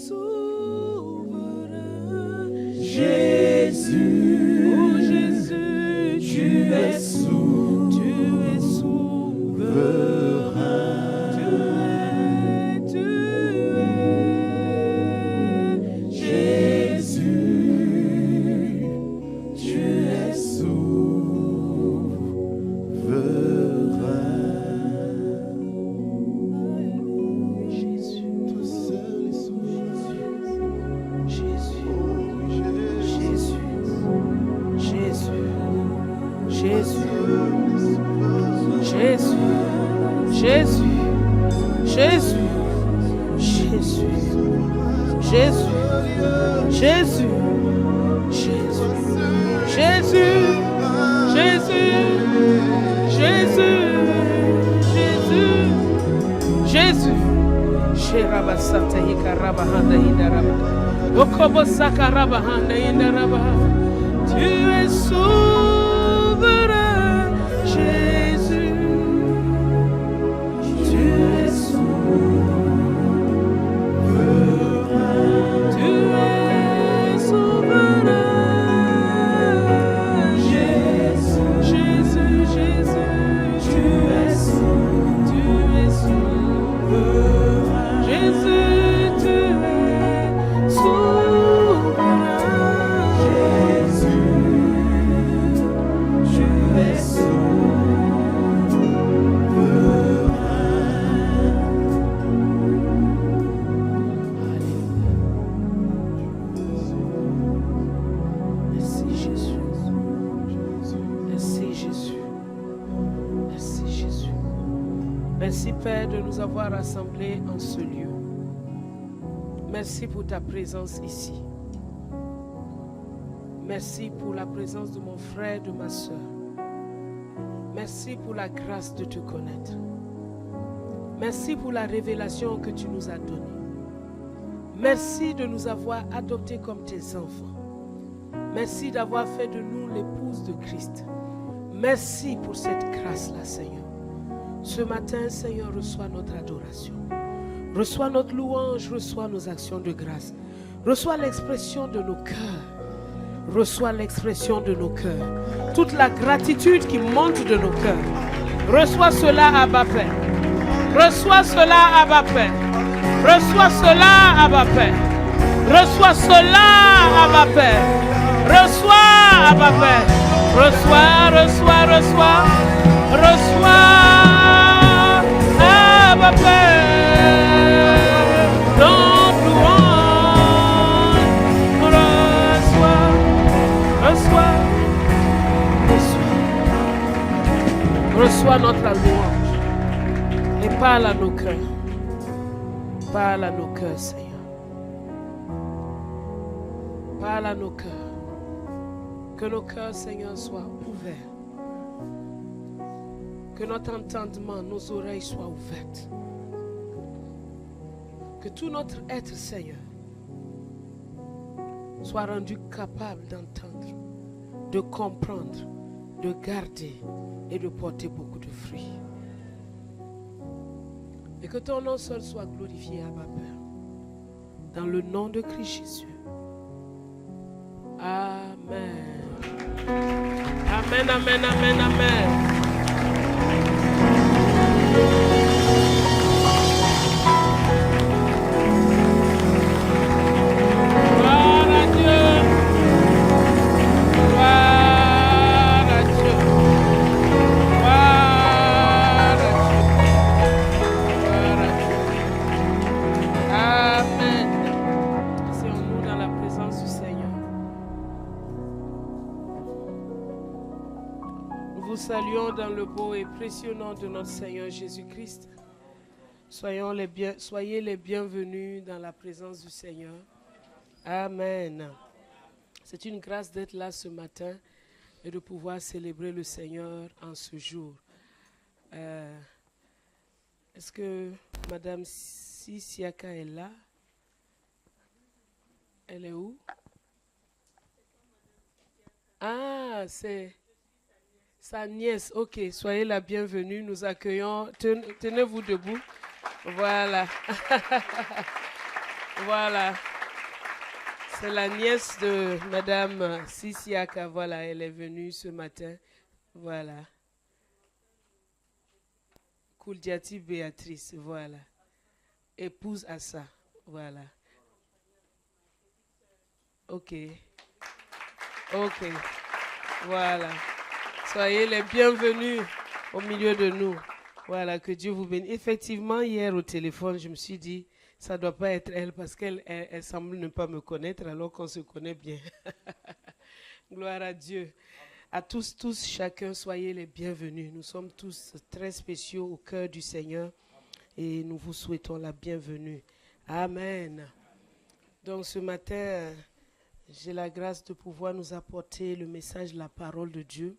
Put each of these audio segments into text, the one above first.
souverain. Jésus, Oh Jésus, tu es souverain. Tu es souverain, Jésus. Tu es souverain. Tu es souverain, Jésus. Jésus, Jésus. Tu es souverain. Jésus, tu es souverain. Merci Père de nous avoir rassemblés en ce lieu. Merci pour ta présence ici. Merci pour la présence de mon frère, de ma soeur. Merci pour la grâce de te connaître. Merci pour la révélation que tu nous as donnée. Merci de nous avoir adoptés comme tes enfants. Merci d'avoir fait de nous l'épouse de Christ. Merci pour cette grâce-là, Seigneur. Ce matin, Seigneur, reçois notre adoration. Reçois notre louange, reçois nos actions de grâce. Reçois l'expression de nos cœurs. Reçois l'expression de nos cœurs. Toute la gratitude qui monte de nos cœurs. Reçois cela, Abba Père. Reçois cela, Abba Père. Reçois cela, Abba Père. Reçois cela, Abba Père. Reçois, Abba Père. Reçois, reçois, reçois. Reçois, Abba Père. Ton louange. Reçois, reçois, reçois. Reçois notre louange. Et parle à nos cœurs. Parle à nos cœurs, Seigneur. Parle à nos cœurs. Que nos cœurs, Seigneur, soient ouverts. Que notre entendement, nos oreilles soient ouvertes. Que tout notre être, Seigneur, soit rendu capable d'entendre, de comprendre, de garder et de porter beaucoup de fruits. Et que ton nom seul soit glorifié, Abba Père. Dans le nom de Christ Jésus. Amen. Amen, amen, amen, amen. Gloire à Dieu. Gloire à Dieu. Gloire à Dieu. Gloire à Dieu. Amen. Asseyons-nous dans la présence du Seigneur. Nous vous saluons dans le beau et précieux nom de notre Seigneur Jésus-Christ. Soyez les bienvenus dans la présence du Seigneur. Amen. C'est une grâce d'être là ce matin et de pouvoir célébrer le Seigneur en ce jour. Est-ce que Madame Sissiaka est là? Elle est où? Ah, c'est sa nièce. Ok, soyez la bienvenue. Nous accueillons. Tenez-vous debout. Voilà. Voilà. C'est la nièce de Madame Sissiaka. Voilà, elle est venue ce matin. Voilà. Kouldiati Béatrice. Voilà. Épouse à ça. Voilà. Ok. Ok. Voilà. Soyez les bienvenus au milieu de nous. Voilà, que Dieu vous bénisse. Effectivement, hier au téléphone, je me suis dit, ça ne doit pas être elle parce qu'elle semble ne pas me connaître alors qu'on se connaît bien. Gloire à Dieu. À tous, chacun, soyez les bienvenus. Nous sommes tous très spéciaux au cœur du Seigneur et nous vous souhaitons la bienvenue. Amen. Donc ce matin, j'ai la grâce de pouvoir nous apporter le message de la parole de Dieu.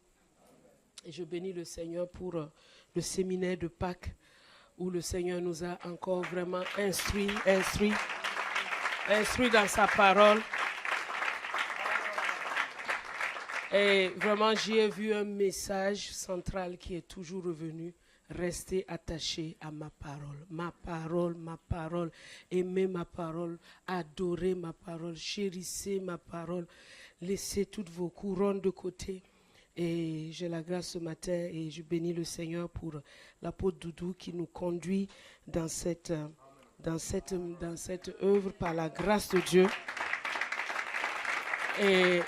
Et je bénis le Seigneur pour le séminaire de Pâques où le Seigneur nous a encore vraiment instruit dans sa parole. Et vraiment, j'y ai vu un message central qui est toujours revenu. Restez attachés à ma parole. Ma parole, ma parole. Aimez ma parole. Adorez ma parole. Chérissez ma parole. Laissez toutes vos couronnes de côté. Et j'ai la grâce ce matin et je bénis le Seigneur pour l'apôtre Doudou qui nous conduit dans cette œuvre par la grâce de Dieu. Et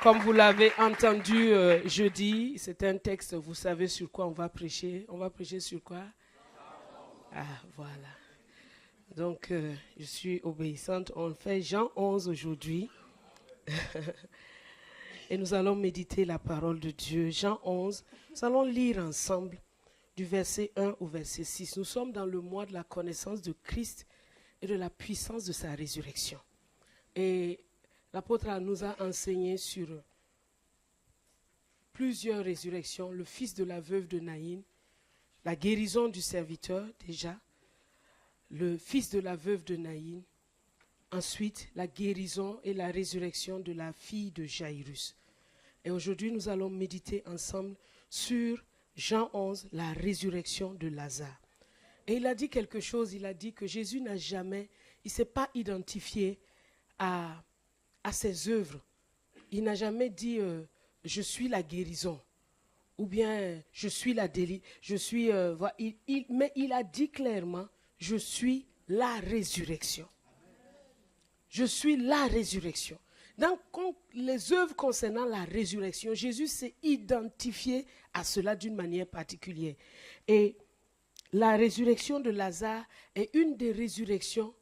comme vous l'avez entendu jeudi, c'est un texte, vous savez sur quoi on va prêcher. On va prêcher sur quoi? Ah, voilà. Donc, je suis obéissante. On fait Jean 11 aujourd'hui. Et nous allons méditer la parole de Dieu. Jean 11, nous allons lire ensemble du verset 1 au verset 6. Nous sommes dans le mois de la connaissance de Christ et de la puissance de sa résurrection. Et l'apôtre nous a enseigné sur plusieurs résurrections. Le fils de la veuve de Naïn, la guérison du serviteur déjà, le fils de la veuve de Naïn, ensuite la guérison et la résurrection de la fille de Jaïrus. Et aujourd'hui, nous allons méditer ensemble sur Jean 11, la résurrection de Lazare. Et il a dit quelque chose, il a dit que Jésus n'a jamais, il ne s'est pas identifié à ses œuvres. Il n'a jamais dit je suis la guérison ou bien je suis la délivrance. Mais il a dit clairement je suis la résurrection. Je suis la résurrection. Dans les œuvres concernant la résurrection, Jésus s'est identifié à cela d'une manière particulière. Et la résurrection de Lazare est une des résurrections,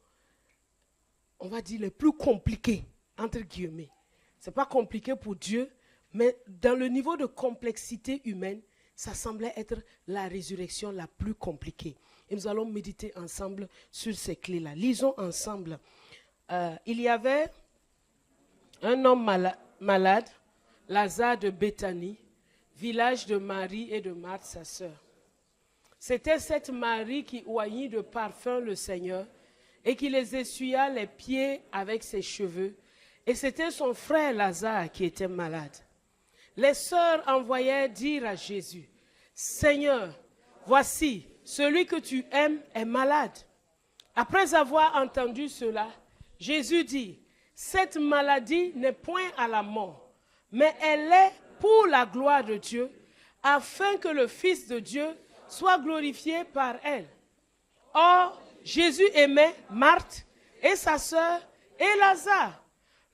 on va dire, les plus compliquées, entre guillemets. Ce n'est pas compliqué pour Dieu, mais dans le niveau de complexité humaine, ça semblait être la résurrection la plus compliquée. Et nous allons méditer ensemble sur ces clés-là. Lisons ensemble. Il y avait un homme malade, Lazare de Béthanie, village de Marie et de Marthe, sa sœur. C'était cette Marie qui oignit de parfum le Seigneur et qui les essuya les pieds avec ses cheveux. Et c'était son frère Lazare qui était malade. Les sœurs envoyèrent dire à Jésus, « Seigneur, voici, celui que tu aimes est malade. » Après avoir entendu cela, Jésus dit, « Cette maladie n'est point à la mort, mais elle est pour la gloire de Dieu, afin que le Fils de Dieu soit glorifié par elle. » Or, Jésus aimait Marthe et sa sœur et Lazare.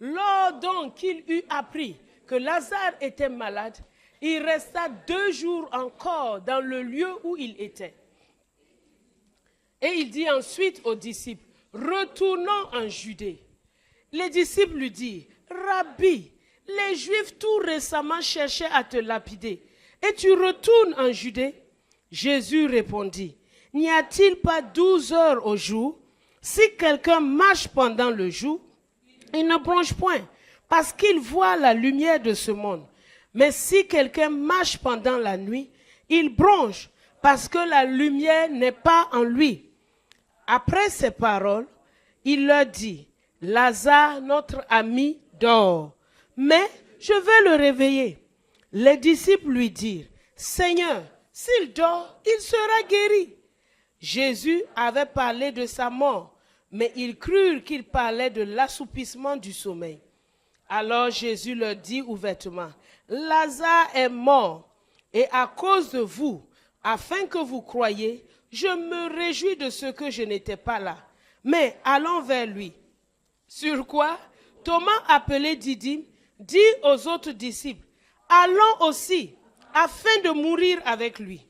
Lors donc qu'il eut appris que Lazare était malade, il resta 2 jours encore dans le lieu où il était. Et il dit ensuite aux disciples, « Retournons en Judée. » Les disciples lui dirent, « Rabbi, les Juifs tout récemment cherchaient à te lapider, et tu retournes en Judée ?» Jésus répondit, « N'y a-t-il pas 12 heures au jour? Si quelqu'un marche pendant le jour, il ne bronche point, parce qu'il voit la lumière de ce monde. Mais si quelqu'un marche pendant la nuit, il bronche, parce que la lumière n'est pas en lui. » Après ces paroles, il leur dit, « Lazare, notre ami, dort, mais je vais le réveiller. » Les disciples lui dirent, « Seigneur, s'il dort, il sera guéri. » Jésus avait parlé de sa mort, mais ils crurent qu'il parlait de l'assoupissement du sommeil. Alors Jésus leur dit ouvertement, Lazare est mort, et à cause de vous, afin que vous croyiez, je me réjouis de ce que je n'étais pas là. Mais allons vers lui. Sur quoi Thomas, appelé Didyme, dit aux autres disciples, allons aussi, afin de mourir avec lui.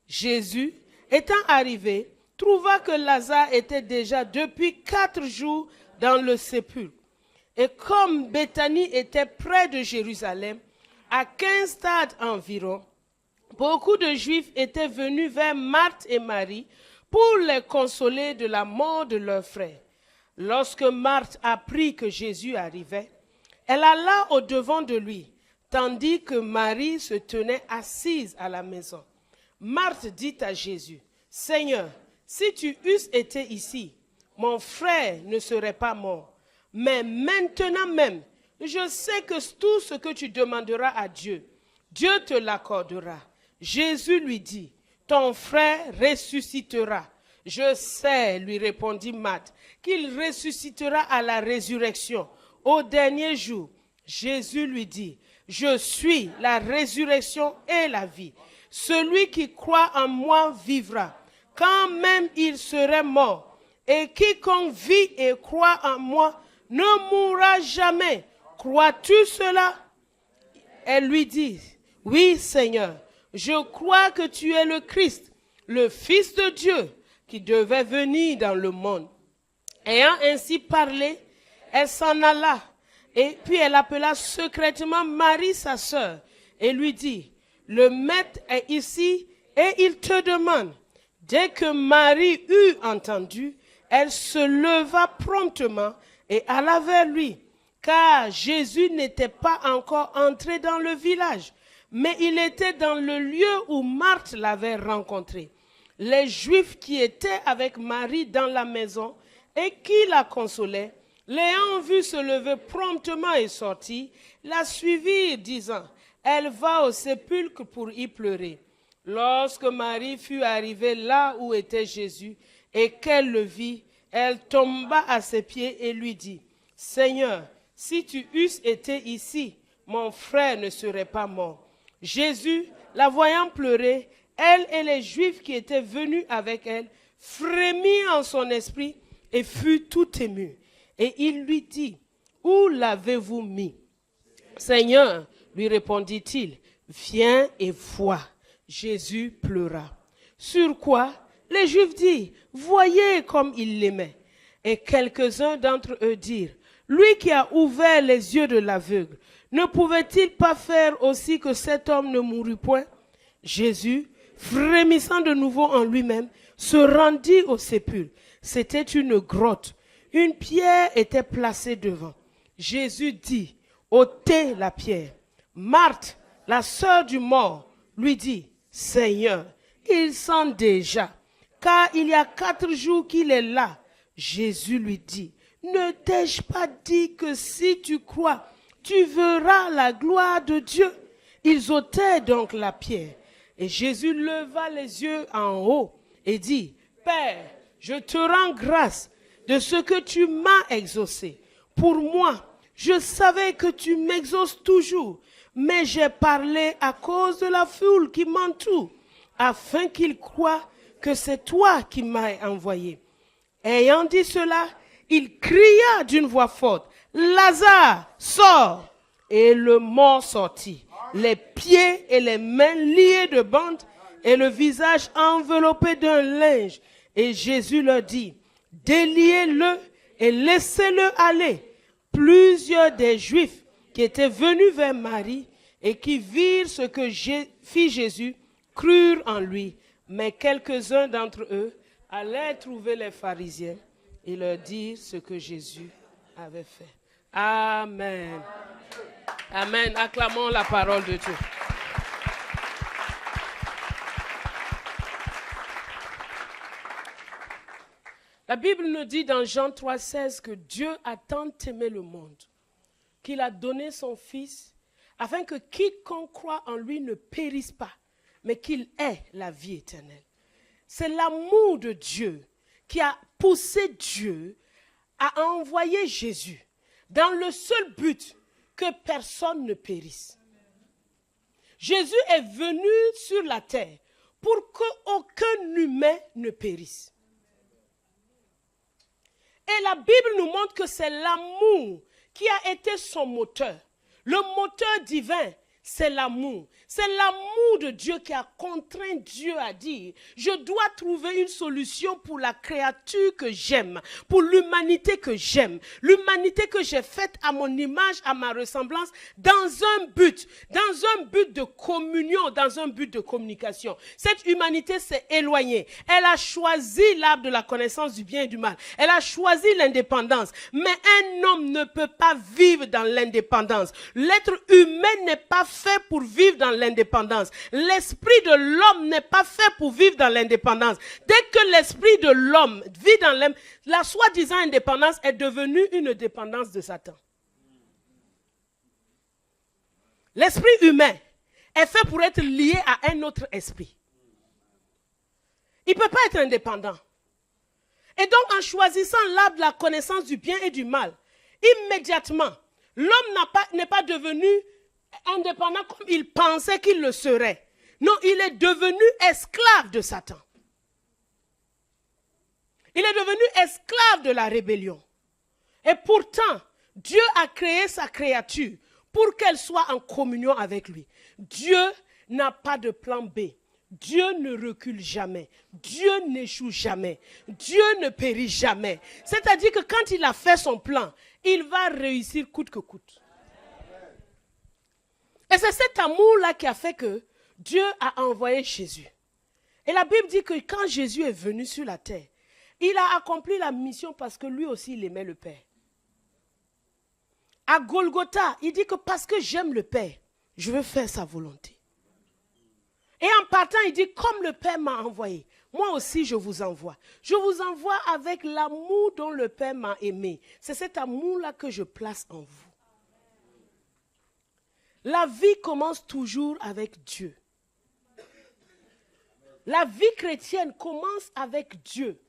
Jésus, étant arrivé, trouva que Lazare était déjà depuis 4 jours dans le sépulcre. Et comme Béthanie était près de Jérusalem, à 15 stades environ, beaucoup de Juifs étaient venus vers Marthe et Marie pour les consoler de la mort de leur frère. Lorsque Marthe apprit que Jésus arrivait, elle alla au-devant de lui, tandis que Marie se tenait assise à la maison. Marthe dit à Jésus, « Seigneur, si tu eusses été ici, mon frère ne serait pas mort. Mais maintenant même, je sais que tout ce que tu demanderas à Dieu, Dieu te l'accordera. » Jésus lui dit, « Ton frère ressuscitera. » Je sais, lui répondit Marthe, qu'il ressuscitera à la résurrection, au dernier jour. Jésus lui dit, « Je suis la résurrection et la vie. Celui qui croit en moi vivra, quand même il serait mort. Et quiconque vit et croit en moi ne mourra jamais. Crois-tu cela? » Elle lui dit, « Oui, Seigneur, je crois que tu es le Christ, le Fils de Dieu, qui devait venir dans le monde. » Ayant ainsi parlé, elle s'en alla, et puis elle appela secrètement Marie, sa sœur, et lui dit, « Le maître est ici, et il te demande. » Dès que Marie eut entendu, elle se leva promptement et alla vers lui, car Jésus n'était pas encore entré dans le village, mais il était dans le lieu où Marthe l'avait rencontré. Les Juifs qui étaient avec Marie dans la maison et qui la consolaient, l'ayant vue se lever promptement et sortir, la suivirent, disant, « Elle va au sépulcre pour y pleurer. » Lorsque Marie fut arrivée là où était Jésus et qu'elle le vit, elle tomba à ses pieds et lui dit, « Seigneur, si tu eusses été ici, mon frère ne serait pas mort. » Jésus, la voyant pleurer, elle et les Juifs qui étaient venus avec elle, frémit en son esprit et fut tout ému. Et il lui dit, « Où l'avez-vous mis? » « Seigneur, lui répondit-il, viens et vois. » Jésus pleura. Sur quoi les Juifs dirent, « Voyez comme il l'aimait. » Et quelques-uns d'entre eux dirent, « Lui qui a ouvert les yeux de l'aveugle, ne pouvait-il pas faire aussi que cet homme ne mourût point? » Jésus, frémissant de nouveau en lui-même, se rendit au sépulcre. C'était une grotte. Une pierre était placée devant. Jésus dit, « ôtez la pierre. » Marthe, la sœur du mort, lui dit, « Seigneur, il sent déjà, car il y a 4 jours qu'il est là. » Jésus lui dit, « Ne t'ai-je pas dit que si tu crois, tu verras la gloire de Dieu? » Ils ôtèrent donc la pierre. Et Jésus leva les yeux en haut et dit, « Père, je te rends grâce de ce que tu m'as exaucé. Pour moi, je savais que tu m'exauces toujours, mais j'ai parlé à cause de la foule qui m'entoure, afin qu'ils croient que c'est toi qui m'as envoyé. » Ayant dit cela, il cria d'une voix forte, « Lazare, sors !» Et le mort sortit, les pieds et les mains liés de bandes et le visage enveloppé d'un linge. Et Jésus leur dit, « Déliez-le et laissez-le aller. » Plusieurs des Juifs qui étaient venus vers Marie et qui virent ce que fit Jésus crurent en lui. Mais quelques-uns d'entre eux allèrent trouver les pharisiens et leur dire ce que Jésus avait fait. Amen. Amen. Acclamons la parole de Dieu. La Bible nous dit dans Jean 3,16 que Dieu a tant aimé le monde qu'il a donné son Fils afin que quiconque croit en lui ne périsse pas, mais qu'il ait la vie éternelle. C'est l'amour de Dieu qui a poussé Dieu a envoyé Jésus dans le seul but que personne ne périsse. Jésus est venu sur la terre pour qu'aucun humain ne périsse. Et la Bible nous montre que c'est l'amour qui a été son moteur. Le moteur divin, c'est l'amour. C'est l'amour de Dieu qui a contraint Dieu à dire, je dois trouver une solution pour la créature que j'aime, pour l'humanité que j'aime, l'humanité que j'ai faite à mon image, à ma ressemblance, dans un but de communion, dans un but de communication. Cette humanité s'est éloignée. Elle a choisi l'arbre de la connaissance du bien et du mal. Elle a choisi l'indépendance. Mais un homme ne peut pas vivre dans l'indépendance. L'être humain n'est pas fait pour vivre dans l'indépendance. L'esprit de l'homme n'est pas fait pour vivre dans l'indépendance. Dès que l'esprit de l'homme vit dans la soi-disant indépendance est devenue une dépendance de Satan. L'esprit humain est fait pour être lié à un autre esprit. Il ne peut pas être indépendant. Et donc en choisissant l'arbre de la connaissance du bien et du mal, immédiatement, l'homme n'est pas devenu indépendant comme il pensait qu'il le serait. Non, il est devenu esclave de Satan. Il est devenu esclave de la rébellion. Et pourtant, Dieu a créé sa créature pour qu'elle soit en communion avec lui. Dieu n'a pas de plan B. Dieu ne recule jamais. Dieu n'échoue jamais. Dieu ne périt jamais. C'est-à-dire que quand il a fait son plan, il va réussir coûte que coûte. Et c'est cet amour-là qui a fait que Dieu a envoyé Jésus. Et la Bible dit que quand Jésus est venu sur la terre, il a accompli la mission parce que lui aussi, il aimait le Père. À Golgotha, il dit que parce que j'aime le Père, je veux faire sa volonté. Et en partant, il dit, comme le Père m'a envoyé, moi aussi je vous envoie. Je vous envoie avec l'amour dont le Père m'a aimé. C'est cet amour-là que je place en vous. La vie commence toujours avec Dieu. La vie chrétienne commence avec Dieu.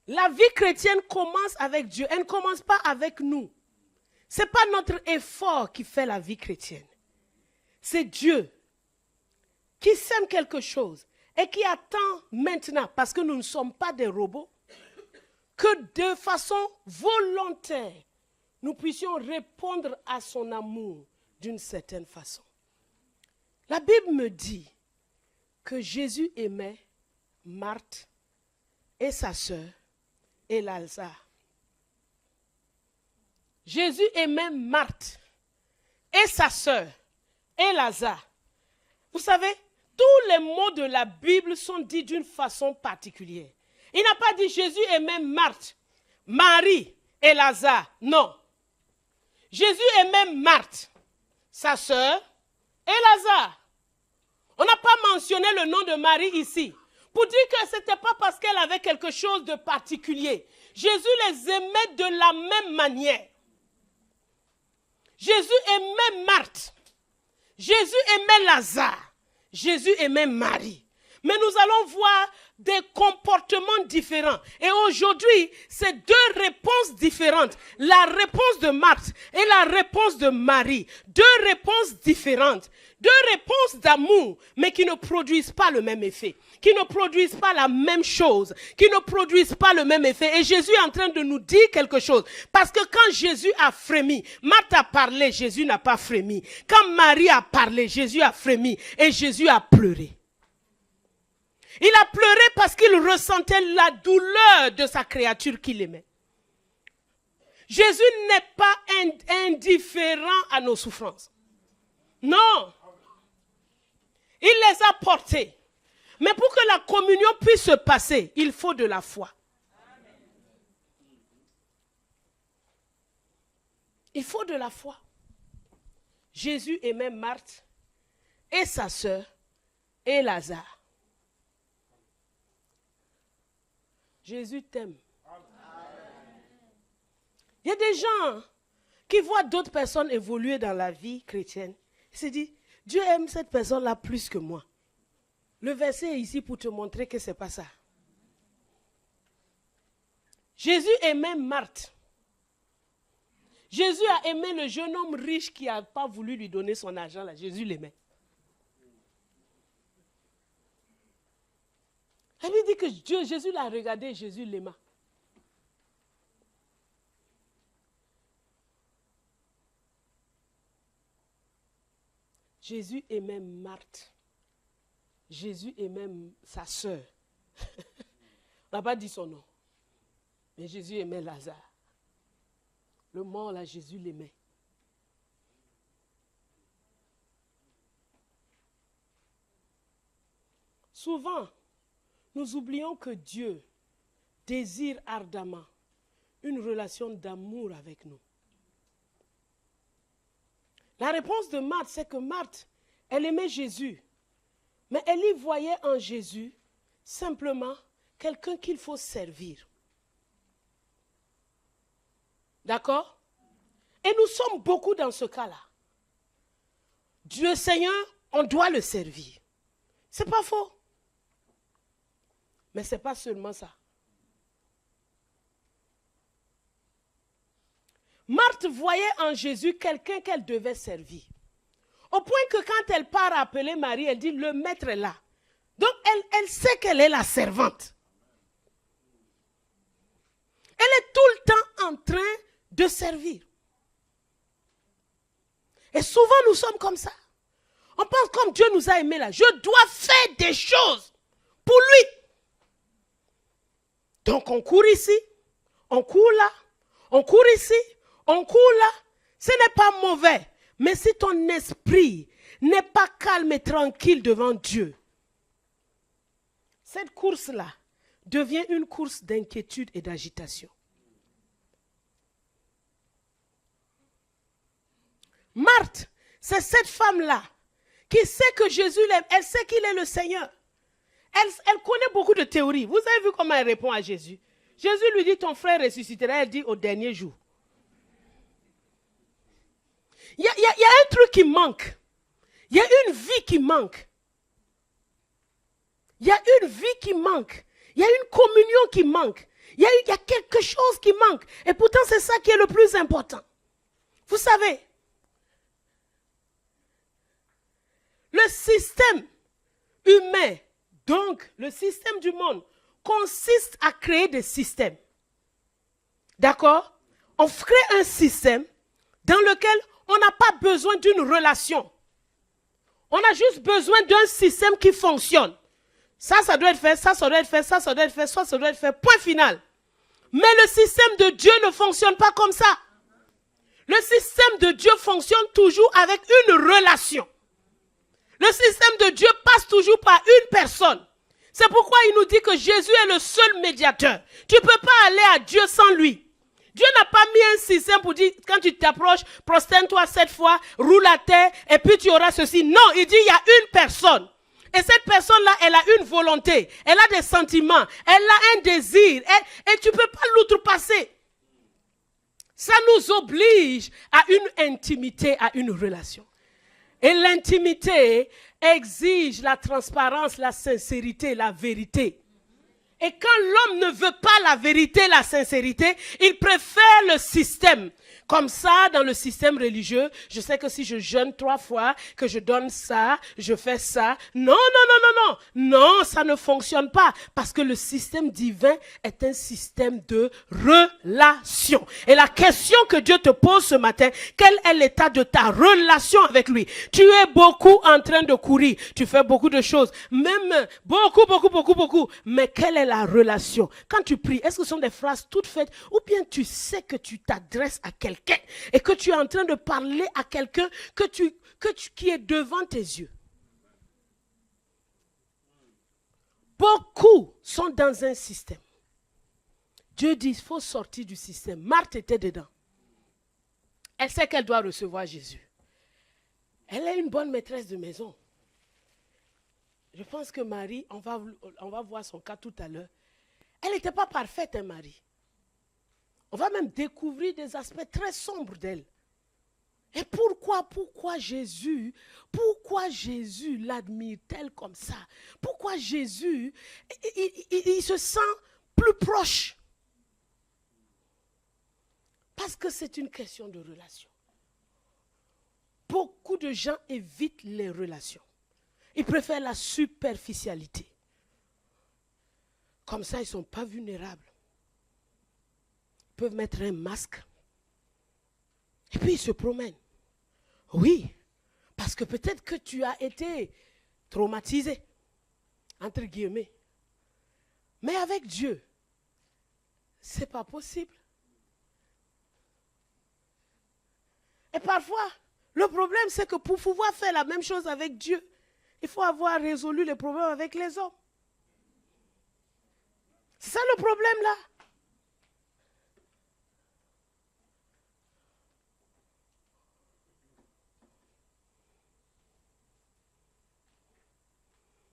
La vie chrétienne commence avec Dieu. Elle ne commence pas avec nous. Ce n'est pas notre effort qui fait la vie chrétienne. C'est Dieu qui sème quelque chose et qui attend maintenant, parce que nous ne sommes pas des robots, que de façon volontaire, nous puissions répondre à son amour d'une certaine façon. La Bible me dit que Jésus aimait Marthe et sa sœur et Lazare. Jésus aimait Marthe et sa sœur et Lazare. Vous savez, tous les mots de la Bible sont dits d'une façon particulière. Il n'a pas dit Jésus aimait Marthe, Marie et Lazare. Non. Jésus aimait Marthe, sa sœur et Lazare. On n'a pas mentionné le nom de Marie ici pour dire que ce n'était pas parce qu'elle avait quelque chose de particulier. Jésus les aimait de la même manière. Jésus aimait Marthe. Jésus aimait Lazare. Jésus aimait Marie. Mais nous allons voir des comportements différents. Et aujourd'hui, c'est deux réponses différentes. La réponse de Marthe et la réponse de Marie. Deux réponses différentes. Deux réponses d'amour, mais qui ne produisent pas le même effet. Qui ne produisent pas la même chose. Qui ne produisent pas le même effet. Et Jésus est en train de nous dire quelque chose. Parce que quand Jésus a frémi, Marthe a parlé, Jésus n'a pas frémi. Quand Marie a parlé, Jésus a frémi. Et Jésus a pleuré. Il a pleuré parce qu'il ressentait la douleur de sa créature qu'il aimait. Jésus n'est pas indifférent à nos souffrances. Non. Il les a portées. Mais pour que la communion puisse se passer, il faut de la foi. Il faut de la foi. Jésus aimait Marthe et sa sœur et Lazare. Jésus t'aime. Il y a des gens qui voient d'autres personnes évoluer dans la vie chrétienne. Ils se disent, Dieu aime cette personne-là plus que moi. Le verset est ici pour te montrer que ce n'est pas ça. Jésus aimait Marthe. Jésus a aimé le jeune homme riche qui n'a pas voulu lui donner son argent là. Jésus l'aimait. La Bible dit que Jésus l'a regardé et Jésus l'aima. Jésus aimait Marthe. Jésus aimait sa sœur. On n'a pas dit son nom. Mais Jésus aimait Lazare. Le mort là, Jésus l'aimait. Souvent, nous oublions que Dieu désire ardemment une relation d'amour avec nous. La réponse de Marthe, c'est que Marthe, elle aimait Jésus, mais elle y voyait en Jésus simplement quelqu'un qu'il faut servir. D'accord? Et nous sommes beaucoup dans ce cas-là. Dieu Seigneur, on doit le servir. C'est pas faux. Mais ce n'est pas seulement ça. Marthe voyait en Jésus quelqu'un qu'elle devait servir. Au point que quand elle part appeler Marie, elle dit, le maître est là. Donc elle sait qu'elle est la servante. Elle est tout le temps en train de servir. Et souvent nous sommes comme ça. On pense comme Dieu nous a aimés là. Je dois faire des choses pour lui. Donc on court ici, on court là, on court ici, on court là. Ce n'est pas mauvais. Mais si ton esprit n'est pas calme et tranquille devant Dieu, cette course-là devient une course d'inquiétude et d'agitation. Marthe, c'est cette femme-là qui sait que Jésus l'aime. Elle sait qu'il est le Seigneur. Elle connaît beaucoup de théories. Vous avez vu comment elle répond à Jésus? Jésus lui dit, ton frère ressuscitera. Elle dit, au dernier jour. Il y a un truc qui manque. Il y a une vie qui manque. Il y a une vie qui manque. Il y a une communion qui manque. Il y a quelque chose qui manque. Et pourtant, c'est ça qui est le plus important. Vous savez, le système humain, donc le système du monde, consiste à créer des systèmes. D'accord? On crée un système dans lequel on n'a pas besoin d'une relation. On a juste besoin d'un système qui fonctionne. Ça doit être fait, ça doit être fait, ça doit être fait, ça doit être fait, point final. Mais le système de Dieu ne fonctionne pas comme ça. Le système de Dieu fonctionne toujours avec une relation. Le système de Dieu passe toujours par une personne. C'est pourquoi il nous dit que Jésus est le seul médiateur. Tu ne peux pas aller à Dieu sans lui. Dieu n'a pas mis un système pour dire, quand tu t'approches, prosterne-toi 7 fois, roule à terre, et puis tu auras ceci. Non, il dit, il y a une personne. Et cette personne-là, elle a une volonté, elle a des sentiments, elle a un désir, et tu ne peux pas l'outrepasser. Ça nous oblige à une intimité, à une relation. Et l'intimité exige la transparence, la sincérité, la vérité. Et quand l'homme ne veut pas la vérité, la sincérité, il préfère le système. Comme ça, dans le système religieux, je sais que si je jeûne 3 fois, que je donne ça, je fais ça. Non, ça ne fonctionne pas. Parce que le système divin est un système de relation. Et la question que Dieu te pose ce matin, quel est l'état de ta relation avec lui? Tu es beaucoup en train de courir. Tu fais beaucoup de choses. Même beaucoup. Mais quelle est la relation? Quand tu pries, est-ce que ce sont des phrases toutes faites? Ou bien tu sais que tu t'adresses à quelqu'un et que tu es en train de parler à quelqu'un qui est devant tes yeux? Beaucoup sont dans un système. Dieu dit, il faut sortir du système. Marthe était dedans. Elle sait qu'elle doit recevoir Jésus. Elle est une bonne maîtresse de maison. Je pense que Marie, on va voir son cas tout à l'heure. Elle n'était pas parfaite, hein, Marie. On va même découvrir des aspects très sombres d'elle. Et pourquoi Jésus l'admire-t-elle comme ça? Pourquoi Jésus, il se sent plus proche? Parce que c'est une question de relation. Beaucoup de gens évitent les relations. Ils préfèrent la superficialité. Comme ça, ils ne sont pas vulnérables. Ils peuvent mettre un masque. Et puis, ils se promènent. Oui, parce que peut-être que tu as été traumatisé, entre guillemets. Mais avec Dieu, ce n'est pas possible. Et parfois, le problème, c'est que pour pouvoir faire la même chose avec Dieu, il faut avoir résolu les problèmes avec les hommes. C'est ça le problème là.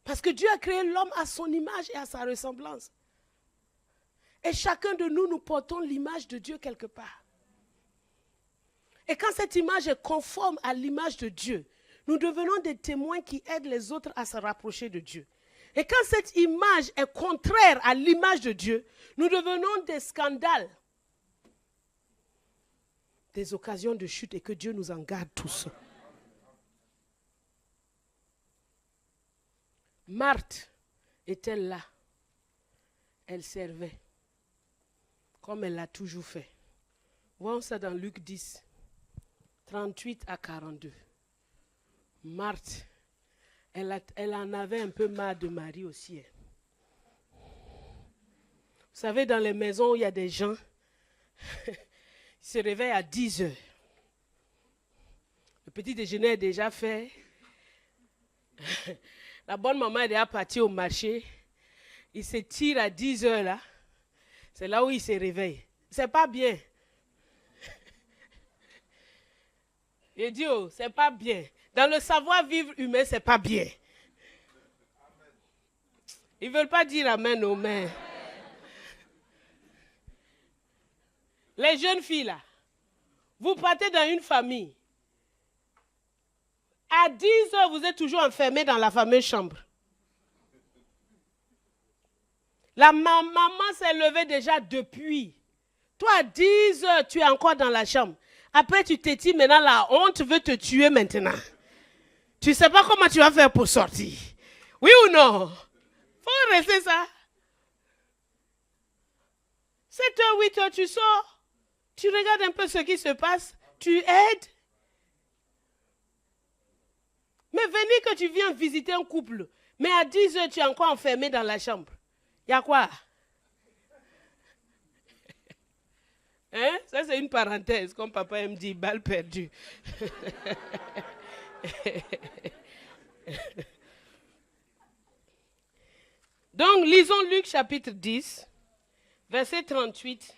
Parce que Dieu a créé l'homme à son image et à sa ressemblance. Et chacun de nous, nous portons l'image de Dieu quelque part. Et quand cette image est conforme à l'image de Dieu, nous devenons des témoins qui aident les autres à se rapprocher de Dieu. Et quand cette image est contraire à l'image de Dieu, nous devenons des scandales, des occasions de chute, et que Dieu nous en garde tous. Marthe était là. Elle servait, comme elle l'a toujours fait. Voyons ça dans Luc 10, 38 à 42. Marthe, elle en avait un peu marre de Marie aussi. Vous savez, dans les maisons où il y a des gens, ils se réveillent à 10 heures. Le petit déjeuner est déjà fait. La bonne maman est déjà partie au marché. Il se tire à 10 heures là. C'est là où il se réveille. C'est pas bien. Il dit, oh, c'est pas bien. Dans le savoir-vivre humain, c'est pas bien. Ils ne veulent pas dire amen, oh, mais. Les jeunes filles là, vous partez dans une famille. À 10 heures, vous êtes toujours enfermés dans la fameuse chambre. La maman s'est levée déjà depuis. Toi, à 10 heures, tu es encore dans la chambre. Après, tu t'étires, maintenant la honte veut te tuer maintenant. Tu ne sais pas comment tu vas faire pour sortir. Oui ou non? Il faut rester ça. 7 heures, 8 heures, tu sors. Tu regardes un peu ce qui se passe. Tu aides. Mais venez que tu viens visiter un couple. Mais à 10 heures, tu es encore enfermé dans la chambre. Il y a quoi? Hein? Ça, c'est une parenthèse, comme papa aime dire, balle perdue. Donc, lisons Luc chapitre 10, verset 38.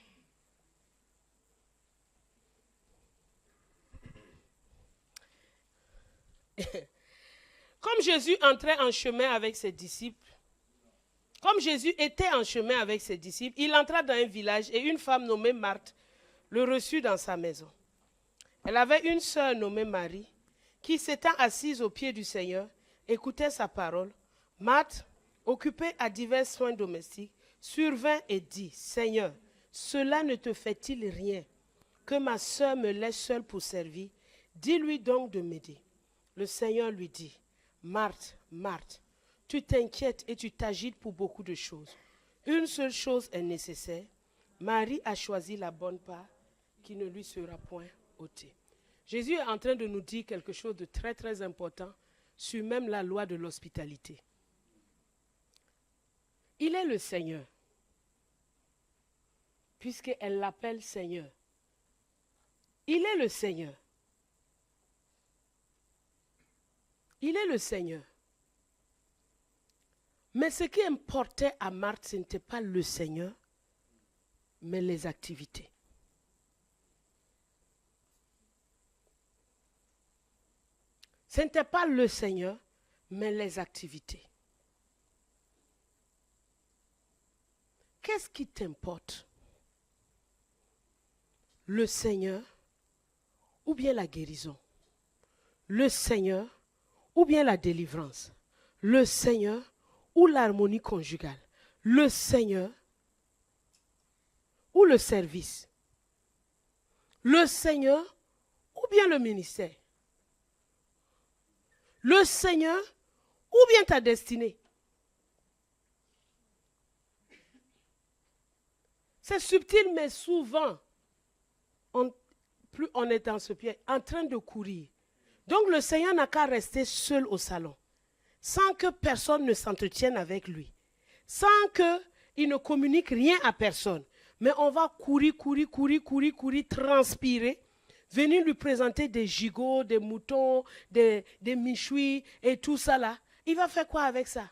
Comme Jésus entrait en chemin avec ses disciples, comme Jésus était en chemin avec ses disciples, il entra dans un village et une femme nommée Marthe le reçut dans sa maison. Elle avait une sœur nommée Marie qui, s'étant assise aux pieds du Seigneur, écoutait sa parole. Marthe, occupée à divers soins domestiques, survint et dit, « Seigneur, cela ne te fait-il rien que ma sœur me laisse seule pour servir? Dis-lui donc de m'aider. » Le Seigneur lui dit, « Marthe, Marthe, tu t'inquiètes et tu t'agites pour beaucoup de choses. Une seule chose est nécessaire. Marie a choisi la bonne part qui ne lui sera point ôtée. » Jésus est en train de nous dire quelque chose de très très important sur même la loi de l'hospitalité. Il est le Seigneur, puisqu'elle l'appelle Seigneur. Il est le Seigneur. Il est le Seigneur. Mais ce qui importait à Marthe, ce n'était pas le Seigneur, mais les activités. Ce n'était pas le Seigneur, mais les activités. Qu'est-ce qui t'importe? Le Seigneur ou bien la guérison? Le Seigneur ou bien la délivrance? Le Seigneur ou l'harmonie conjugale? Le Seigneur ou le service? le Seigneur ou bien le ministère? Le Seigneur ou bien ta destinée? C'est subtil, mais souvent, plus on est dans ce pied, en train de courir. Donc le Seigneur n'a qu'à rester seul au salon, sans que personne ne s'entretienne avec lui, sans qu'il ne communique rien à personne. Mais on va courir, transpirer, venir lui présenter des gigots, des moutons, des michouis et tout ça là. Il va faire quoi avec ça?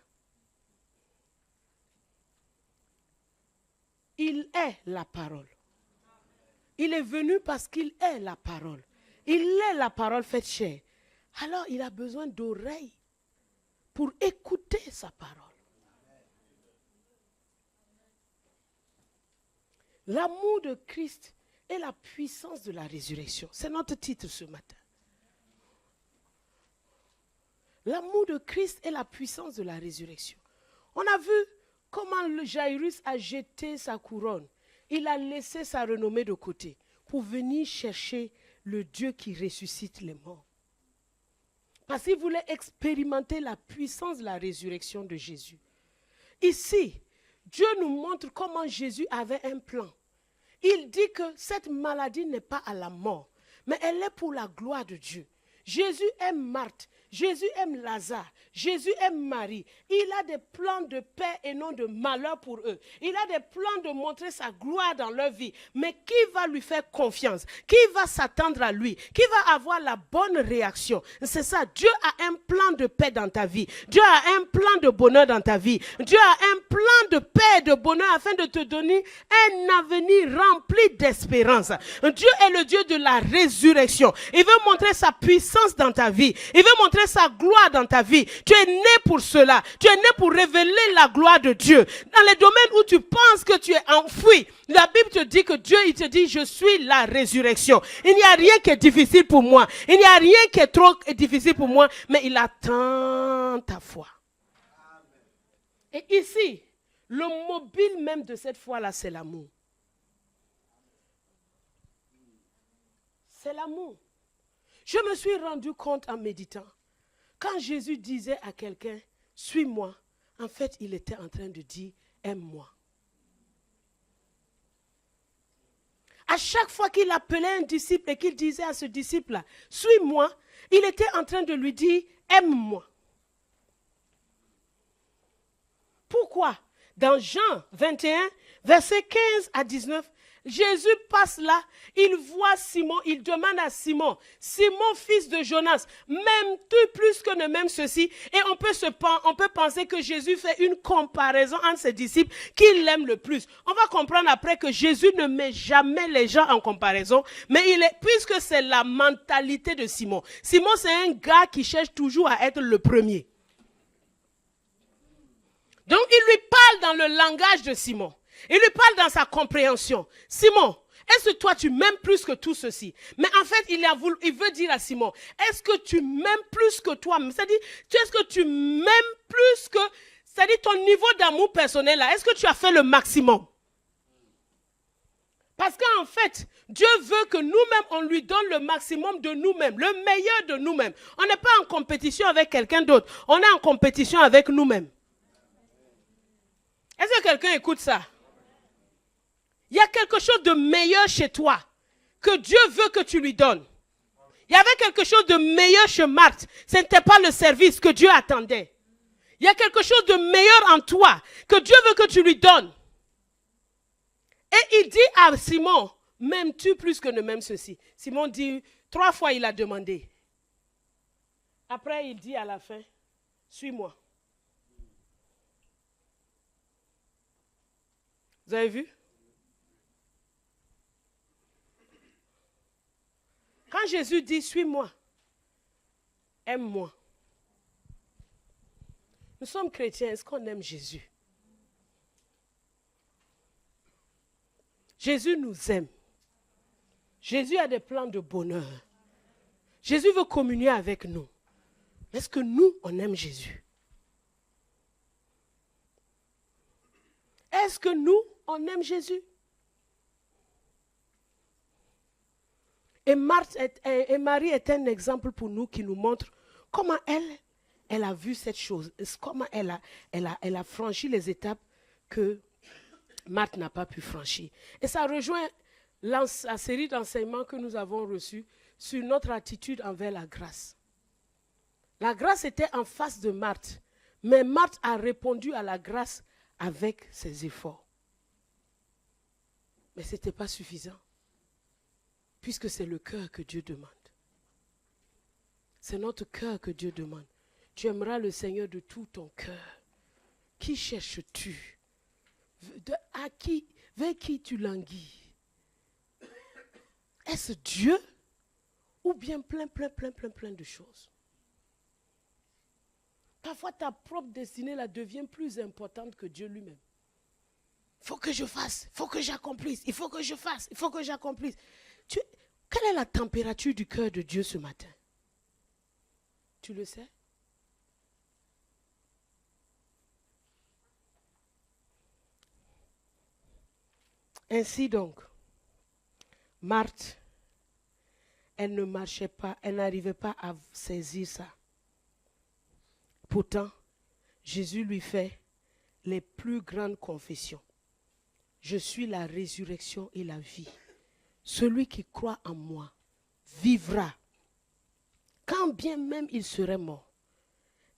Il est la parole. Il est venu parce qu'il est la parole. Il est la parole faite chair. Alors il a besoin d'oreilles pour écouter sa parole. L'amour de Christ et la puissance de la résurrection. C'est notre titre ce matin. L'amour de Christ et la puissance de la résurrection. On a vu comment le Jairus a jeté sa couronne. Il a laissé sa renommée de côté pour venir chercher le Dieu qui ressuscite les morts. Parce qu'il voulait expérimenter la puissance de la résurrection de Jésus. Ici, Dieu nous montre comment Jésus avait un plan. Il dit que cette maladie n'est pas à la mort, mais elle est pour la gloire de Dieu. Jésus aime Marthe, Jésus aime Lazare, Jésus aime Marie. Il a des plans de paix et non de malheur pour eux. Il a des plans de montrer sa gloire dans leur vie. Mais qui va lui faire confiance? Qui va s'attendre à lui? Qui va avoir la bonne réaction? C'est ça, Dieu a un plan de paix dans ta vie. Dieu a un plan de bonheur dans ta vie. Dieu a un plan de paix et de bonheur afin de te donner un avenir rempli d'espérance. Dieu est le Dieu de la résurrection. Il veut montrer sa puissance dans ta vie. Il veut montrer sa gloire dans ta vie. Tu es né pour cela. Tu es né pour révéler la gloire de Dieu. Dans les domaines où tu penses que tu es enfoui, la Bible te dit que Dieu, il te dit, je suis la résurrection. Il n'y a rien qui est difficile pour moi. Il n'y a rien qui est trop difficile pour moi, mais il attend ta foi. Et ici, le mobile même de cette foi-là, c'est l'amour. C'est l'amour. Je me suis rendu compte en méditant, quand Jésus disait à quelqu'un, suis-moi, en fait, il était en train de dire, aime-moi. À chaque fois qu'il appelait un disciple et qu'il disait à ce disciple-là, suis-moi, il était en train de lui dire, aime-moi. Pourquoi? Dans Jean 21, versets 15 à 19, Jésus passe là, il voit Simon, il demande à Simon, Simon fils de Jonas, m'aimes-tu plus que ne m'aime ceci? Et on peut penser que Jésus fait une comparaison entre ses disciples, qui l'aime le plus. On va comprendre après que Jésus ne met jamais les gens en comparaison, mais puisque c'est la mentalité de Simon. Simon, c'est un gars qui cherche toujours à être le premier. Donc il lui parle dans le langage de Simon. Il lui parle dans sa compréhension. Simon, est-ce que toi tu m'aimes plus que tout ceci? Mais en fait, il veut dire à Simon, est-ce que tu m'aimes plus que toi? C'est-à-dire, est-ce que tu m'aimes plus que, c'est-à-dire ton niveau d'amour personnel là, est-ce que tu as fait le maximum? Parce qu'en fait, Dieu veut que nous-mêmes, on lui donne le maximum de nous-mêmes, le meilleur de nous-mêmes. On n'est pas en compétition avec quelqu'un d'autre, on est en compétition avec nous-mêmes. Est-ce que quelqu'un écoute ça? Il y a quelque chose de meilleur chez toi que Dieu veut que tu lui donnes. Il y avait quelque chose de meilleur chez Marthe. Ce n'était pas le service que Dieu attendait. Il y a quelque chose de meilleur en toi que Dieu veut que tu lui donnes. Et il dit à Simon, m'aimes-tu plus que ne m'aime ceci? Simon dit, 3 fois il a demandé. Après il dit à la fin, suis-moi. Vous avez vu? Quand Jésus dit, suis-moi, aime-moi. Nous sommes chrétiens, est-ce qu'on aime Jésus? Jésus nous aime. Jésus a des plans de bonheur. Jésus veut communier avec nous. Est-ce que nous, on aime Jésus? Est-ce que nous, on aime Jésus? Et Marie est un exemple pour nous qui nous montre comment elle a vu cette chose, comment elle a franchi les étapes que Marthe n'a pas pu franchir. Et ça rejoint la série d'enseignements que nous avons reçus sur notre attitude envers la grâce. La grâce était en face de Marthe, mais Marthe a répondu à la grâce avec ses efforts. Mais ce n'était pas suffisant, puisque c'est le cœur que Dieu demande. C'est notre cœur que Dieu demande. Tu aimeras le Seigneur de tout ton cœur. Qui cherches-tu? Vers qui tu languis? Est-ce Dieu ou bien plein de choses? Parfois, ta propre destinée là devient plus importante que Dieu lui-même. Il faut que je fasse, il faut que j'accomplisse, il faut que je fasse, il faut que j'accomplisse. Quelle est la température du cœur de Dieu ce matin? Tu le sais? Ainsi donc, Marthe, elle ne marchait pas, elle n'arrivait pas à saisir ça. Pourtant, Jésus lui fait les plus grandes confessions. Je suis la résurrection et la vie. Celui qui croit en moi vivra, quand bien même il serait mort.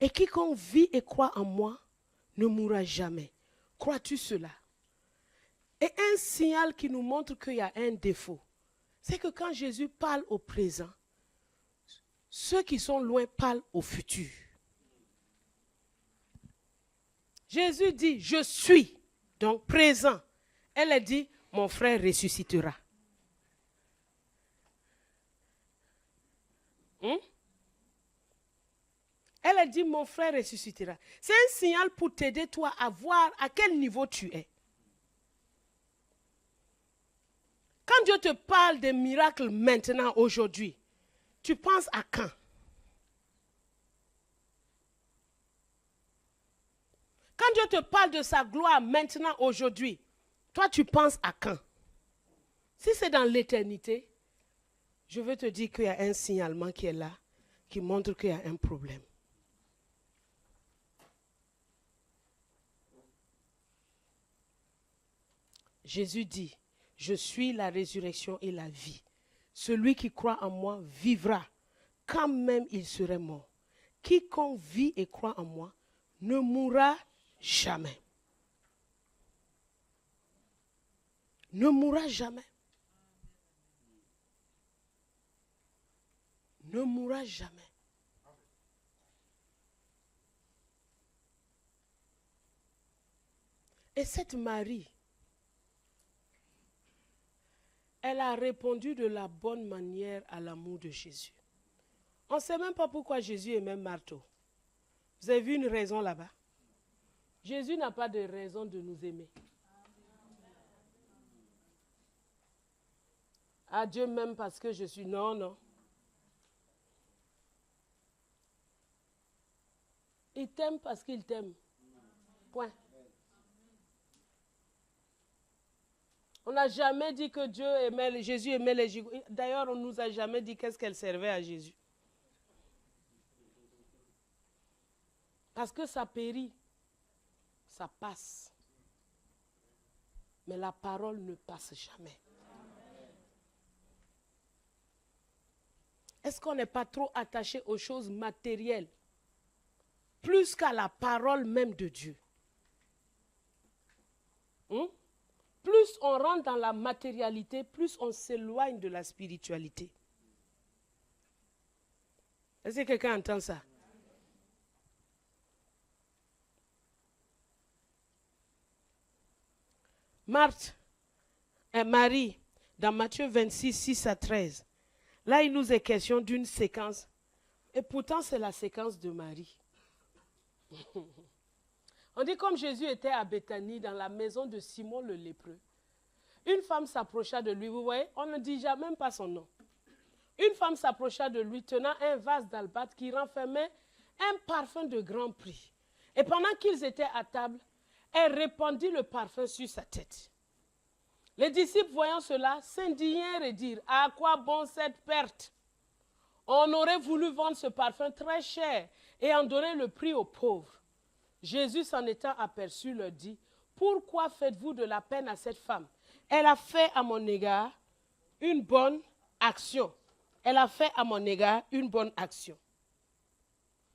Et quiconque vit et croit en moi ne mourra jamais. Crois-tu cela? Et un signal qui nous montre qu'il y a un défaut, c'est que quand Jésus parle au présent, ceux qui sont loin parlent au futur. Jésus dit, je suis, donc présent. Elle a dit, mon frère ressuscitera. Elle a dit, mon frère ressuscitera. C'est un signal pour t'aider, toi, à voir à quel niveau tu es. Quand Dieu te parle des miracles maintenant, aujourd'hui, tu penses à quand? Quand Dieu te parle de sa gloire maintenant, aujourd'hui, toi tu penses à quand? Si c'est dans l'éternité, je veux te dire qu'il y a un signalement qui est là, qui montre qu'il y a un problème. Jésus dit, je suis la résurrection et la vie. Celui qui croit en moi vivra, quand même il serait mort. Quiconque vit et croit en moi ne mourra jamais. Ne mourra jamais. Ne mourra jamais. Et cette Marie, elle a répondu de la bonne manière à l'amour de Jésus. On ne sait même pas pourquoi Jésus aimait Marthe. Vous avez vu une raison là-bas? Jésus n'a pas de raison de nous aimer. Ah, Dieu m'aime parce que je suis... Non, non. Il t'aime parce qu'il t'aime. Point. On n'a jamais dit que Jésus aimait les gigots. D'ailleurs, on ne nous a jamais dit qu'est-ce qu'elle servait à Jésus. Parce que ça périt, ça passe. Mais la parole ne passe jamais. Est-ce qu'on n'est pas trop attaché aux choses matérielles, plus qu'à la parole même de Dieu? Plus on rentre dans la matérialité, plus on s'éloigne de la spiritualité. Est-ce que quelqu'un entend ça? Marie, dans Matthieu 26, 6 à 13, là il nous est question d'une séquence, et pourtant c'est la séquence de Marie. On dit comme Jésus était à Béthanie, dans la maison de Simon le lépreux, une femme s'approcha de lui, vous voyez, on ne dit jamais même pas son nom. Une femme s'approcha de lui tenant un vase d'albâtre qui renfermait un parfum de grand prix. Et pendant qu'ils étaient à table, elle répandit le parfum sur sa tête. Les disciples, voyant cela, s'indignèrent et dirent, à quoi bon cette perte? On aurait voulu vendre ce parfum très cher et en donner le prix aux pauvres. Jésus, s'en étant aperçu, leur dit, pourquoi faites-vous de la peine à cette femme? Elle a fait à mon égard une bonne action. Elle a fait à mon égard une bonne action.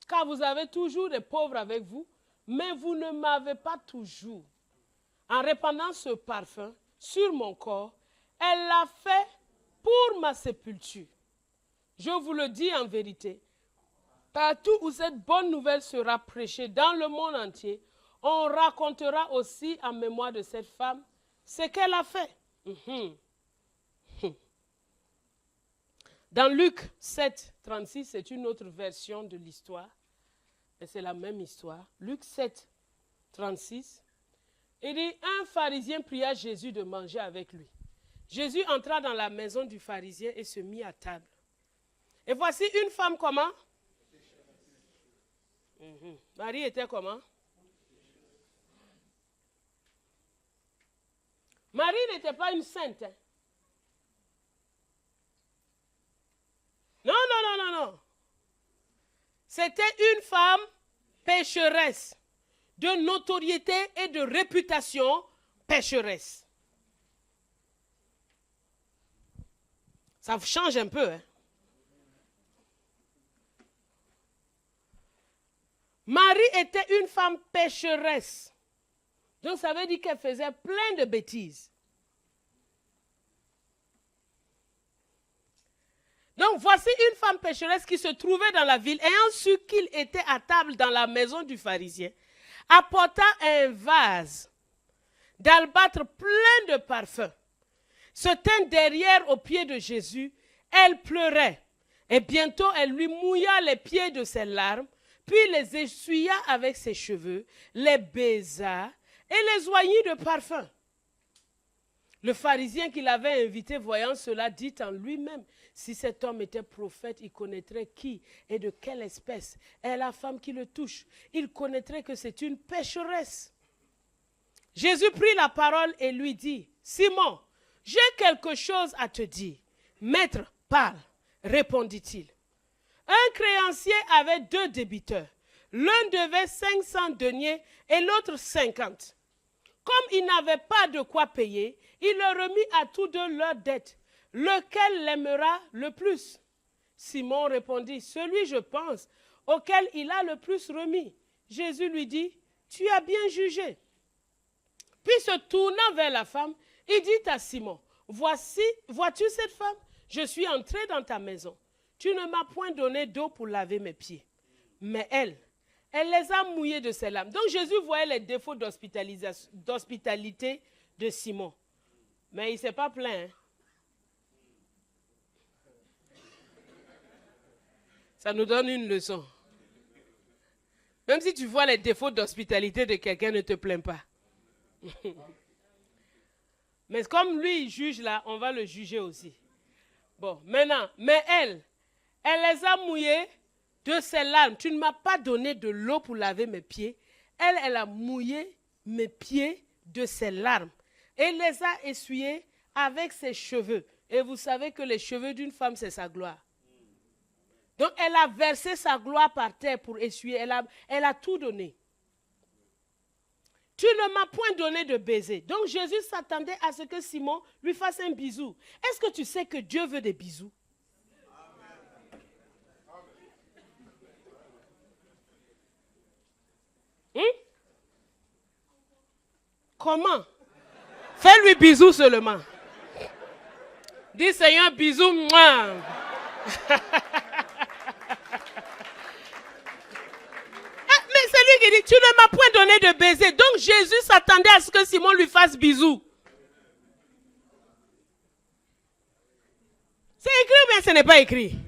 Car vous avez toujours des pauvres avec vous, mais vous ne m'avez pas toujours. En répandant ce parfum sur mon corps, elle l'a fait pour ma sépulture. Je vous le dis en vérité, partout où cette bonne nouvelle sera prêchée dans le monde entier, on racontera aussi en mémoire de cette femme ce qu'elle a fait. Dans Luc 7, 36, c'est une autre version de l'histoire, mais c'est la même histoire. Luc 7, 36, il dit, un pharisien pria Jésus de manger avec lui. Jésus entra dans la maison du pharisien et se mit à table. Et voici une femme comment? Marie était comment? Marie n'était pas une sainte. Hein? Non, non, non, non, non. C'était une femme pécheresse, de notoriété et de réputation pécheresse. Ça change un peu. Hein? Marie était une femme pécheresse. Donc ça veut dire qu'elle faisait plein de bêtises. Donc voici une femme pécheresse qui se trouvait dans la ville, ayant su qu'il était à table dans la maison du pharisien, apporta un vase d'albâtre plein de parfums. Se tint derrière aux pieds de Jésus, elle pleurait. Et bientôt elle lui mouilla les pieds de ses larmes, puis les essuya avec ses cheveux, les baisa et les oignit de parfum. Le pharisien qui l'avait invité, voyant cela, dit en lui-même, si cet homme était prophète, il connaîtrait qui et de quelle espèce est la femme qui le touche. Il connaîtrait que c'est une pécheresse. Jésus prit la parole et lui dit, Simon, j'ai quelque chose à te dire. Maître, parle, répondit-il. Un créancier avait 2 débiteurs. L'un devait 500 deniers et l'autre 50. Comme il n'avait pas de quoi payer, il leur remit à tous deux leurs dettes. Lequel l'aimera le plus? Simon répondit, celui, je pense, auquel il a le plus remis. Jésus lui dit, tu as bien jugé. Puis se tournant vers la femme, il dit à Simon, vois-tu cette femme? Je suis entré dans ta maison. Tu ne m'as point donné d'eau pour laver mes pieds. Mais elle les a mouillés de ses larmes. Donc Jésus voyait les défauts d'hospitalité de Simon. Mais il ne s'est pas plaint. Hein? Ça nous donne une leçon. Même si tu vois les défauts d'hospitalité de quelqu'un, ne te plains pas. Mais comme lui, il juge là, on va le juger aussi. Bon, maintenant, mais elle les a mouillés de ses larmes. Tu ne m'as pas donné de l'eau pour laver mes pieds. Elle a mouillé mes pieds de ses larmes. Et les a essuyés avec ses cheveux. Et vous savez que les cheveux d'une femme, c'est sa gloire. Donc, elle a versé sa gloire par terre pour essuyer. Elle a tout donné. Tu ne m'as point donné de baiser. Donc, Jésus s'attendait à ce que Simon lui fasse un bisou. Est-ce que tu sais que Dieu veut des bisous? Comment? Fais-lui bisou seulement. Dis Seigneur, bisou, moi. Mais c'est lui qui dit, tu ne m'as point donné de baiser. Donc Jésus s'attendait à ce que Simon lui fasse bisou. C'est écrit ou bien ce n'est pas écrit?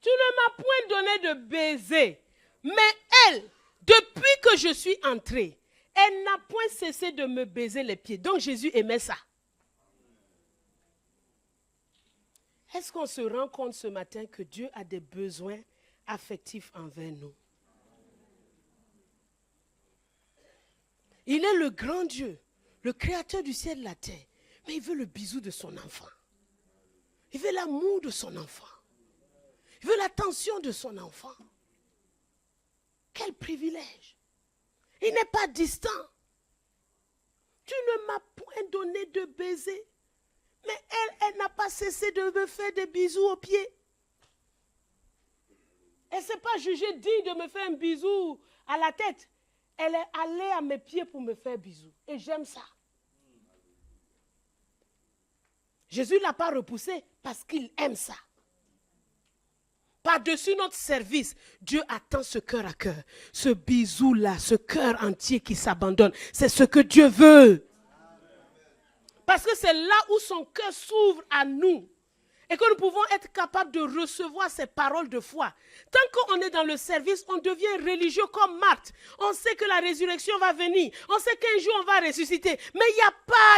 Tu ne m'as point donné de baiser. Mais elle, depuis que je suis entrée, elle n'a point cessé de me baiser les pieds. Donc Jésus aimait ça. Est-ce qu'on se rend compte ce matin que Dieu a des besoins affectifs envers nous? Il est le grand Dieu, le créateur du ciel et de la terre. Mais il veut le bisou de son enfant. Il veut l'amour de son enfant. Il veut l'attention de son enfant. Quel privilège. Il n'est pas distant. Tu ne m'as point donné de baiser. Mais elle n'a pas cessé de me faire des bisous aux pieds. Elle ne s'est pas jugée digne de me faire un bisou à la tête. Elle est allée à mes pieds pour me faire bisou. Et j'aime ça. Jésus ne l'a pas repoussé parce qu'il aime ça. Par-dessus notre service, Dieu attend ce cœur à cœur. Ce bisou-là, ce cœur entier qui s'abandonne. C'est ce que Dieu veut. Parce que c'est là où son cœur s'ouvre à nous. Et que nous pouvons être capables de recevoir ces paroles de foi. Tant qu'on est dans le service, on devient religieux comme Marthe. On sait que la résurrection va venir. On sait qu'un jour on va ressusciter. Mais il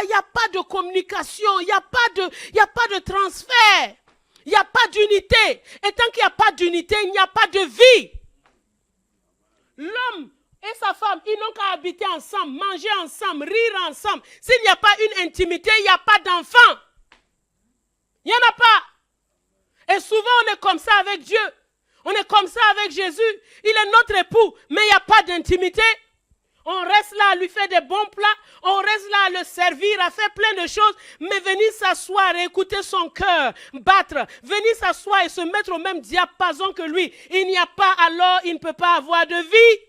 n'y a pas de communication. Il n'y a pas de transfert. Il n'y a pas d'unité. Et tant qu'il n'y a pas d'unité, il n'y a pas de vie. L'homme et sa femme, ils n'ont qu'à habiter ensemble, manger ensemble, rire ensemble. S'il n'y a pas une intimité, il n'y a pas d'enfant. Il n'y en a pas. Et souvent, on est comme ça avec Dieu. On est comme ça avec Jésus. Il est notre époux, mais il n'y a pas d'intimité. On reste là à lui faire des bons plats. On reste là à le servir, à faire plein de choses. Mais venir s'asseoir et écouter son cœur battre. Venir s'asseoir et se mettre au même diapason que lui. Il n'y a pas, alors il ne peut pas avoir de vie.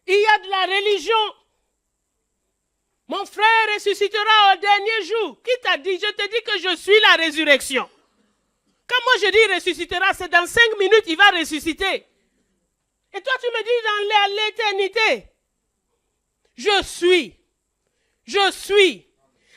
Il y a de la religion. Mon frère ressuscitera au dernier jour. Qui t'a dit? Je te dis que je suis la résurrection. Quand moi je dis ressuscitera, c'est dans 5 minutes, il va ressusciter. Et toi tu me dis dans l'éternité. Je suis.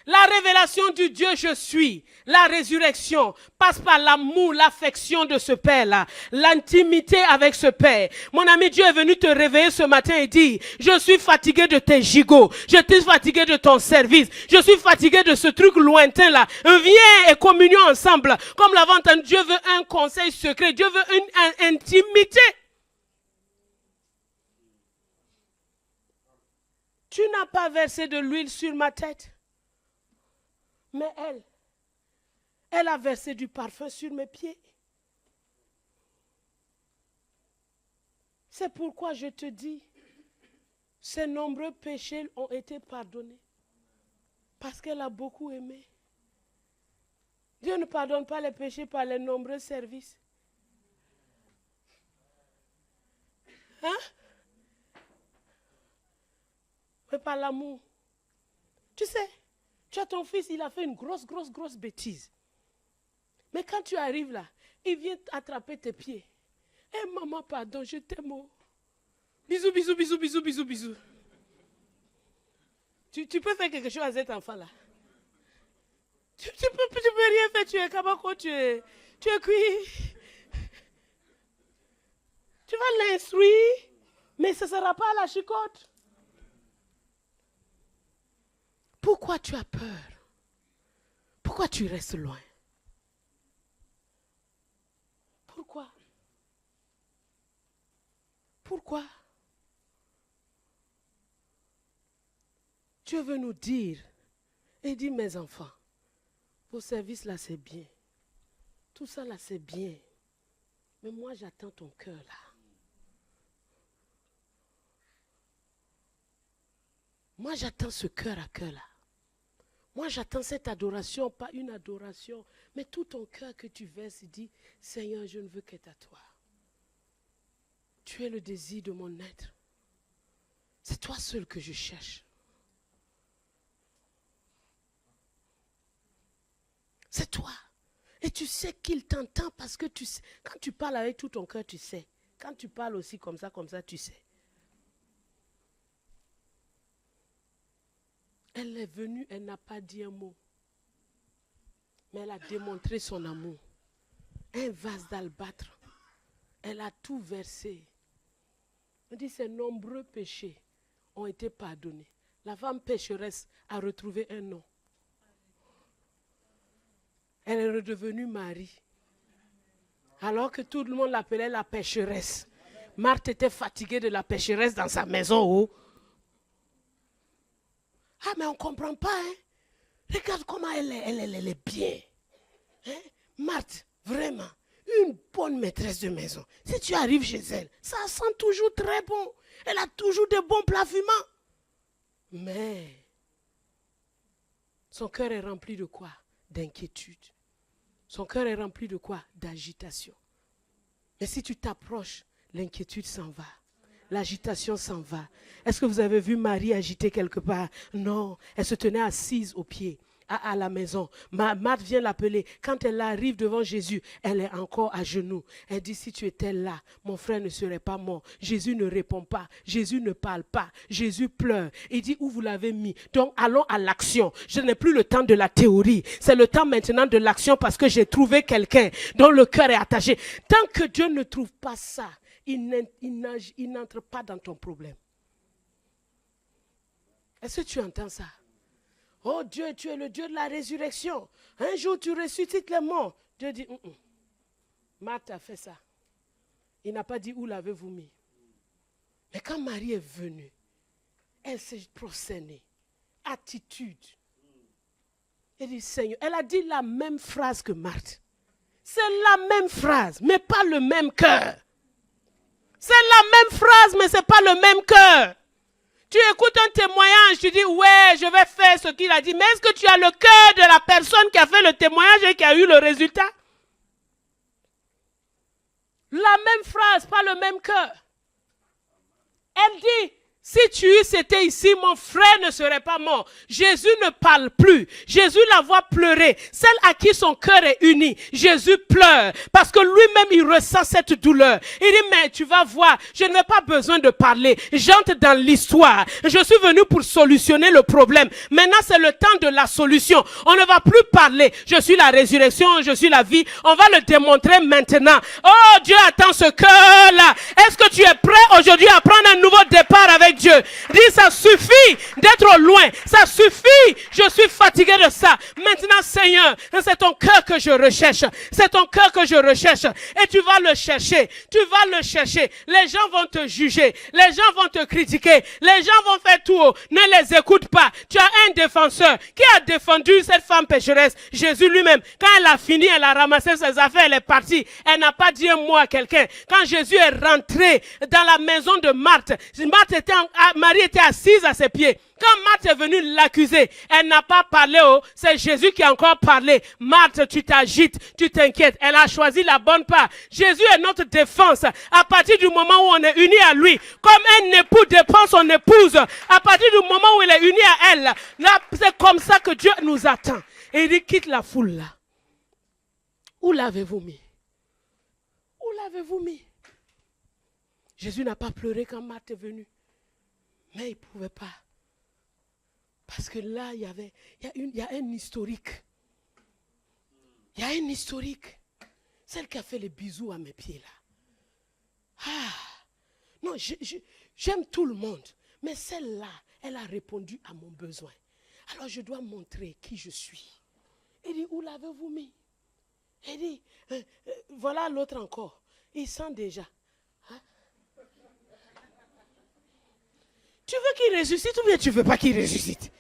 La révélation du Dieu je suis. La résurrection passe par l'amour, l'affection de ce Père-là. L'intimité avec ce Père. Mon ami, Dieu est venu te réveiller ce matin et dire, je suis fatigué de tes gigots. Je suis fatigué de ton service. Je suis fatigué de ce truc lointain-là. Viens et communion ensemble. Comme l'avant entendu, Dieu veut un conseil secret. Dieu veut une intimité. Tu n'as pas versé de l'huile sur ma tête. Mais elle a versé du parfum sur mes pieds. C'est pourquoi je te dis, ses nombreux péchés ont été pardonnés. Parce qu'elle a beaucoup aimé. Dieu ne pardonne pas les péchés par les nombreux services. Hein? Mais par l'amour. Tu sais, tu as ton fils, il a fait une grosse bêtise. Mais quand tu arrives là, il vient attraper tes pieds. Eh maman, pardon, je t'aime. Bisous. Tu peux faire quelque chose à cet enfant-là. Tu peux rien faire, tu es kabako, tu es cuit. Tu vas l'instruire, mais ce ne sera pas à la chicotte. Pourquoi tu as peur? Pourquoi tu restes loin? Pourquoi? Dieu veut nous dire, et dit mes enfants, vos services là c'est bien. Tout ça là c'est bien. Mais moi j'attends ton cœur là. Moi j'attends ce cœur à cœur là. Moi j'attends cette adoration, pas une adoration, mais tout ton cœur que tu verses et dis, Seigneur, je ne veux qu'être à toi. Tu es le désir de mon être. C'est toi seul que je cherche. C'est toi. Et tu sais qu'il t'entend parce que tu sais. Quand tu parles avec tout ton cœur, tu sais. Quand tu parles aussi comme ça, tu sais. Elle est venue, elle n'a pas dit un mot. Mais elle a démontré son amour. Un vase d'albâtre. Elle a tout versé. On dit ses nombreux péchés ont été pardonnés. La femme pécheresse a retrouvé un nom. Elle est redevenue Marie. Alors que tout le monde l'appelait la pécheresse. Marthe était fatiguée de la pécheresse dans sa maison. Oh. Ah, mais on ne comprend pas. Hein? Regarde comment elle est bien. Hein? Marthe, vraiment, une bonne maîtresse de maison. Si tu arrives chez elle, ça sent toujours très bon. Elle a toujours de bons plats fumants. Mais son cœur est rempli de quoi? D'inquiétude. Son cœur est rempli de quoi? D'agitation. Mais si tu t'approches, l'inquiétude s'en va. L'agitation s'en va. Est-ce que vous avez vu Marie agiter quelque part? Non, elle se tenait assise au pied. À la maison. Marthe vient l'appeler. Quand elle arrive devant Jésus, elle est encore à genoux. Elle dit, si tu étais là, mon frère ne serait pas mort. Jésus ne répond pas. Jésus ne parle pas. Jésus pleure. Il dit, où vous l'avez mis? Donc, allons à l'action. Je n'ai plus le temps de la théorie. C'est le temps maintenant de l'action parce que j'ai trouvé quelqu'un dont le cœur est attaché. Tant que Dieu ne trouve pas ça, il n'entre pas dans ton problème. Est-ce que tu entends ça? Oh Dieu, tu es le Dieu de la résurrection. Un jour, tu ressuscites les morts. Dieu dit, Marthe a fait ça. Il n'a pas dit où l'avez-vous mis. Mais quand Marie est venue, elle s'est prosternée. Attitude. Elle dit, Seigneur, elle a dit la même phrase que Marthe. C'est la même phrase, mais pas le même cœur. C'est la même phrase, mais ce n'est pas le même cœur. Tu écoutes un témoignage, tu dis, ouais, je vais faire ce qu'il a dit. Mais est-ce que tu as le cœur de la personne qui a fait le témoignage et qui a eu le résultat? La même phrase, pas le même cœur. Elle dit, si tu étais ici, mon frère ne serait pas mort. Jésus ne parle plus. Jésus la voit pleurer. Celle à qui son cœur est uni. Jésus pleure parce que lui-même, il ressent cette douleur. Il dit, mais tu vas voir, je n'ai pas besoin de parler. J'entre dans l'histoire. Je suis venu pour solutionner le problème. Maintenant, c'est le temps de la solution. On ne va plus parler. Je suis la résurrection, je suis la vie. On va le démontrer maintenant. Oh, Dieu attend ce cœur-là. Est-ce que tu es prêt aujourd'hui à prendre un nouveau départ avec Dieu? Dis, ça suffit d'être loin. Ça suffit. Je suis fatigué de ça. Maintenant, Seigneur, c'est ton cœur que je recherche. C'est ton cœur que je recherche. Et tu vas le chercher. Tu vas le chercher. Les gens vont te juger. Les gens vont te critiquer. Les gens vont faire tout. Ne les écoute pas. Tu as un défenseur qui a défendu cette femme pécheresse. Jésus lui-même. Quand elle a fini, elle a ramassé ses affaires, elle est partie. Elle n'a pas dit un mot à quelqu'un. Quand Jésus est rentré dans la maison de Marthe, Marie était assise à ses pieds. Quand Marthe est venue l'accuser, elle n'a pas parlé. C'est Jésus qui a encore parlé. Marthe, tu t'agites, tu t'inquiètes. Elle a choisi la bonne part. Jésus est notre défense. À partir du moment où on est uni à lui, comme un époux défend son épouse, à partir du moment où il est uni à elle, là, c'est comme ça que Dieu nous attend. Et il dit, quitte la foule là. Où l'avez-vous mis? Où l'avez-vous mis? Jésus n'a pas pleuré quand Marthe est venue. Mais il ne pouvait pas. Parce que là, il y a un historique. Il y a un historique. Celle qui a fait les bisous à mes pieds là. Ah, non, j'aime tout le monde. Mais celle-là, elle a répondu à mon besoin. Alors je dois montrer qui je suis. Il dit, où l'avez-vous mis? Il dit, voilà l'autre encore. Il sent déjà. Hein? Tu veux qu'il ressuscite ou bien tu ne veux pas qu'il ressuscite?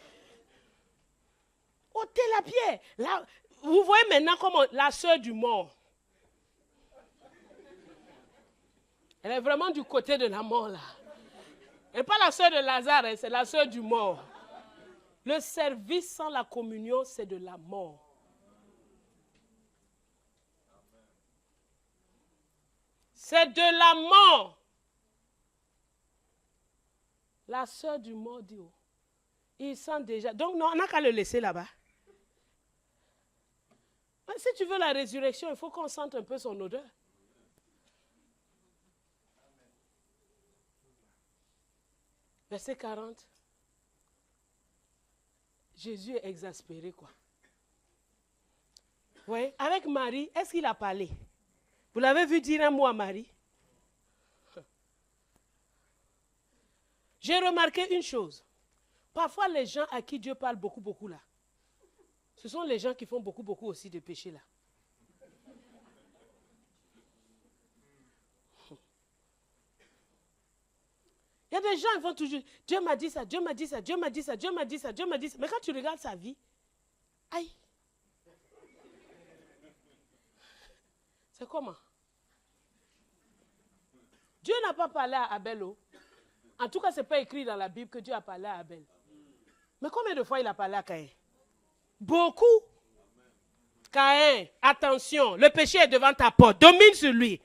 Ôtez la pierre. Là, vous voyez maintenant comment la sœur du mort. Elle est vraiment du côté de la mort là. Elle n'est pas la sœur de Lazare, c'est la sœur du mort. Le service sans la communion, c'est de la mort. C'est de la mort. La sœur du mort dit, oh, il sent déjà. Donc, non, on n'a qu'à le laisser là-bas. Si tu veux la résurrection, il faut qu'on sente un peu son odeur. Verset 40. Jésus est exaspéré, quoi. Oui, avec Marie, est-ce qu'il a parlé? Vous l'avez vu dire un mot à Marie? J'ai remarqué une chose. Parfois, les gens à qui Dieu parle beaucoup, beaucoup là, ce sont les gens qui font beaucoup, beaucoup aussi de péché là. Il y a des gens qui vont toujours, Dieu m'a dit ça, Dieu m'a dit ça, Dieu m'a dit ça, Dieu m'a dit ça, Dieu m'a dit ça. Mais quand tu regardes sa vie, aïe. C'est comment? Dieu n'a pas parlé à Abel. En tout cas, ce n'est pas écrit dans la Bible que Dieu a parlé à Abel. Mais combien de fois il a parlé à Caïn? Beaucoup. Caïn, attention, le péché est devant ta porte. Domine sur lui.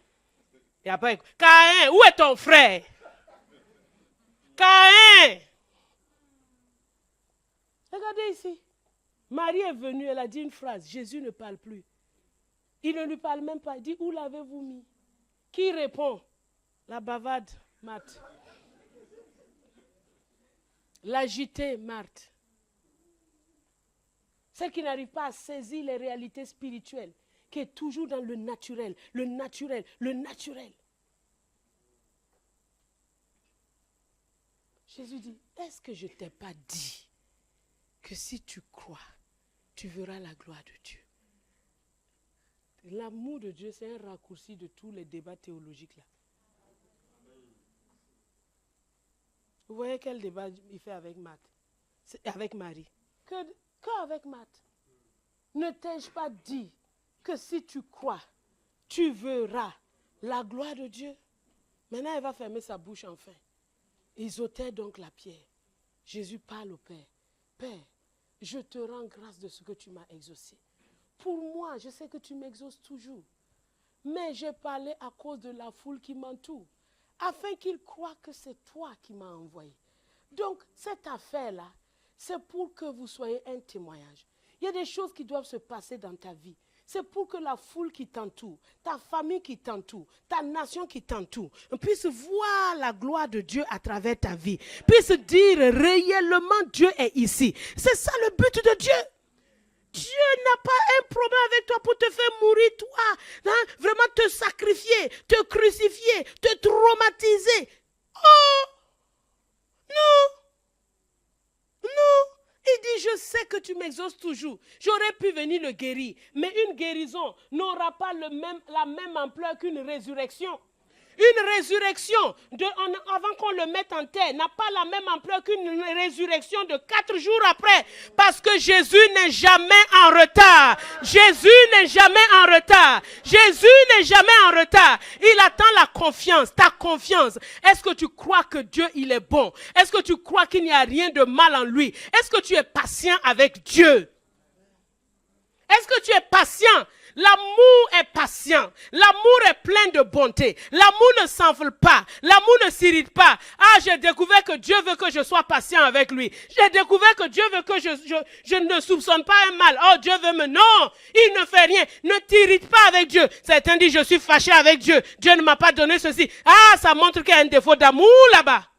Il y a pas... Caïn, où est ton frère? Caïn. Regardez ici. Marie est venue, elle a dit une phrase. Jésus ne parle plus. Il ne lui parle même pas. Il dit, où l'avez-vous mis? Qui répond? La bavarde, Marthe. L'agitée, Marthe. Celle qui n'arrive pas à saisir les réalités spirituelles, qui est toujours dans le naturel, le naturel, le naturel. Jésus dit, est-ce que je ne t'ai pas dit que si tu crois, tu verras la gloire de Dieu? L'amour de Dieu, c'est un raccourci de tous les débats théologiques là. Vous voyez quel débat il fait avec avec Marie? Qu'avec Marthe. Ne t'ai-je pas dit que si tu crois, tu verras la gloire de Dieu? Maintenant, elle va fermer sa bouche enfin. Ils ôtaient donc la pierre. Jésus parle au Père. Père, je te rends grâce de ce que tu m'as exaucé. Pour moi, je sais que tu m'exauces toujours. Mais j'ai parlé à cause de la foule qui m'entoure, afin qu'ils croient que c'est toi qui m'as envoyé. Donc, cette affaire-là, c'est pour que vous soyez un témoignage. Il y a des choses qui doivent se passer dans ta vie. C'est pour que la foule qui t'entoure, ta famille qui t'entoure, ta nation qui t'entoure, puisse voir la gloire de Dieu à travers ta vie. Puisse dire réellement Dieu est ici. C'est ça le but de Dieu. Dieu n'a pas un problème avec toi pour te faire mourir, toi. Hein? Vraiment te sacrifier, te crucifier, te traumatiser. Oh! Non! Non! Il dit, je sais que tu m'exauces toujours. J'aurais pu venir le guérir. Mais une guérison n'aura pas la même ampleur qu'une résurrection. Une résurrection, avant qu'on le mette en terre, n'a pas la même ampleur qu'une résurrection de 4 jours après. Parce que Jésus n'est jamais en retard. Jésus n'est jamais en retard. Jésus n'est jamais en retard. Il attend la confiance, ta confiance. Est-ce que tu crois que Dieu, il est bon? Est-ce que tu crois qu'il n'y a rien de mal en lui? Est-ce que tu es patient avec Dieu? Est-ce que tu es patient? L'amour est patient. L'amour est plein de bonté. L'amour ne s'enfle pas. L'amour ne s'irrite pas. Ah, j'ai découvert que Dieu veut que je sois patient avec lui. J'ai découvert que Dieu veut que je ne soupçonne pas un mal. Oh, Dieu veut me... Non, il ne fait rien. Ne t'irrite pas avec Dieu. Certains disent, je suis fâché avec Dieu. Dieu ne m'a pas donné ceci. Ah, ça montre qu'il y a un défaut d'amour là-bas.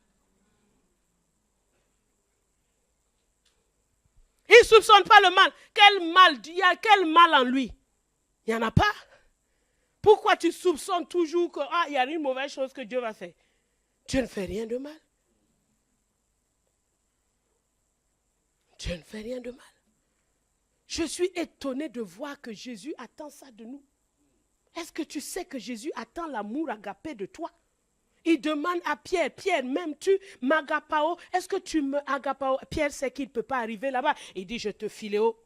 Il ne soupçonne pas le mal. Quel mal? Il y a quel mal en lui? Il n'y en a pas. Pourquoi tu soupçonnes toujours qu'il y a une mauvaise chose que Dieu va faire? Dieu ne fait rien de mal. Dieu ne fait rien de mal. Je suis étonné de voir que Jésus attend ça de nous. Est-ce que tu sais que Jésus attend l'amour agapé de toi? Il demande à Pierre, Pierre, m'aimes-tu, m'agapao? Est-ce que tu me agapao? Pierre sait qu'il ne peut pas arriver là-bas. Il dit, je te philéo.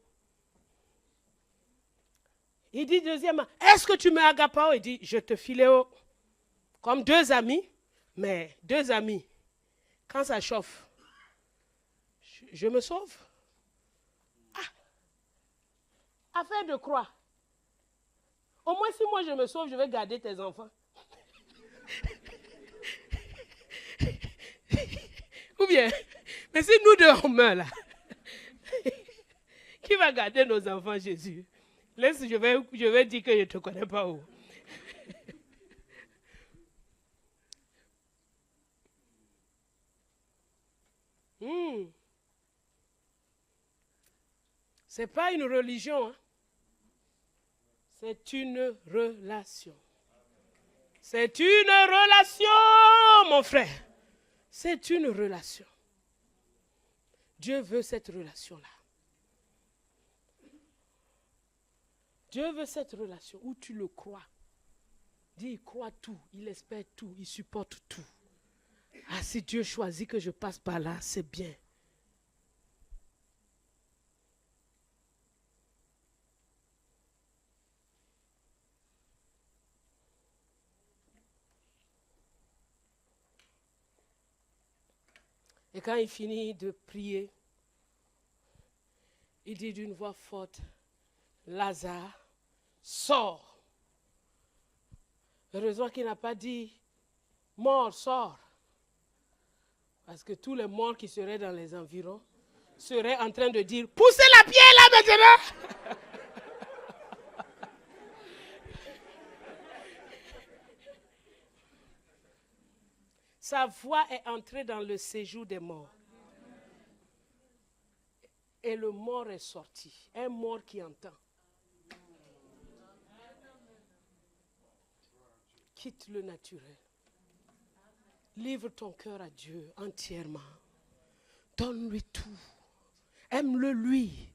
Il dit deuxièmement, est-ce que tu me agapao? Il dit, je te philéo. Comme deux amis, mais deux amis, quand ça chauffe, je me sauve. Ah, affaire de croix. Au moins si moi je me sauve, je vais garder tes enfants. Ou bien, mais si nous deux on meurt là, qui va garder nos enfants, Jésus? Laisse, je vais dire que je ne te connais pas. Où. Ce n'est pas une religion. Hein? C'est une relation. C'est une relation, mon frère. C'est une relation. Dieu veut cette relation-là. Dieu veut cette relation où tu le crois. Dis, il croit tout, il espère tout, il supporte tout. Ah, si Dieu choisit que je passe par là, c'est bien. Et quand il finit de prier, il dit d'une voix forte, Lazare, sors. Heureusement qu'il n'a pas dit, mort, sors. Parce que tous les morts qui seraient dans les environs seraient en train de dire, poussez la pierre là maintenant. Sa voix est entrée dans le séjour des morts. Et le mort est sorti. Un mort qui entend. Quitte le naturel. Livre ton cœur à Dieu entièrement. Donne-lui tout. Aime-le lui.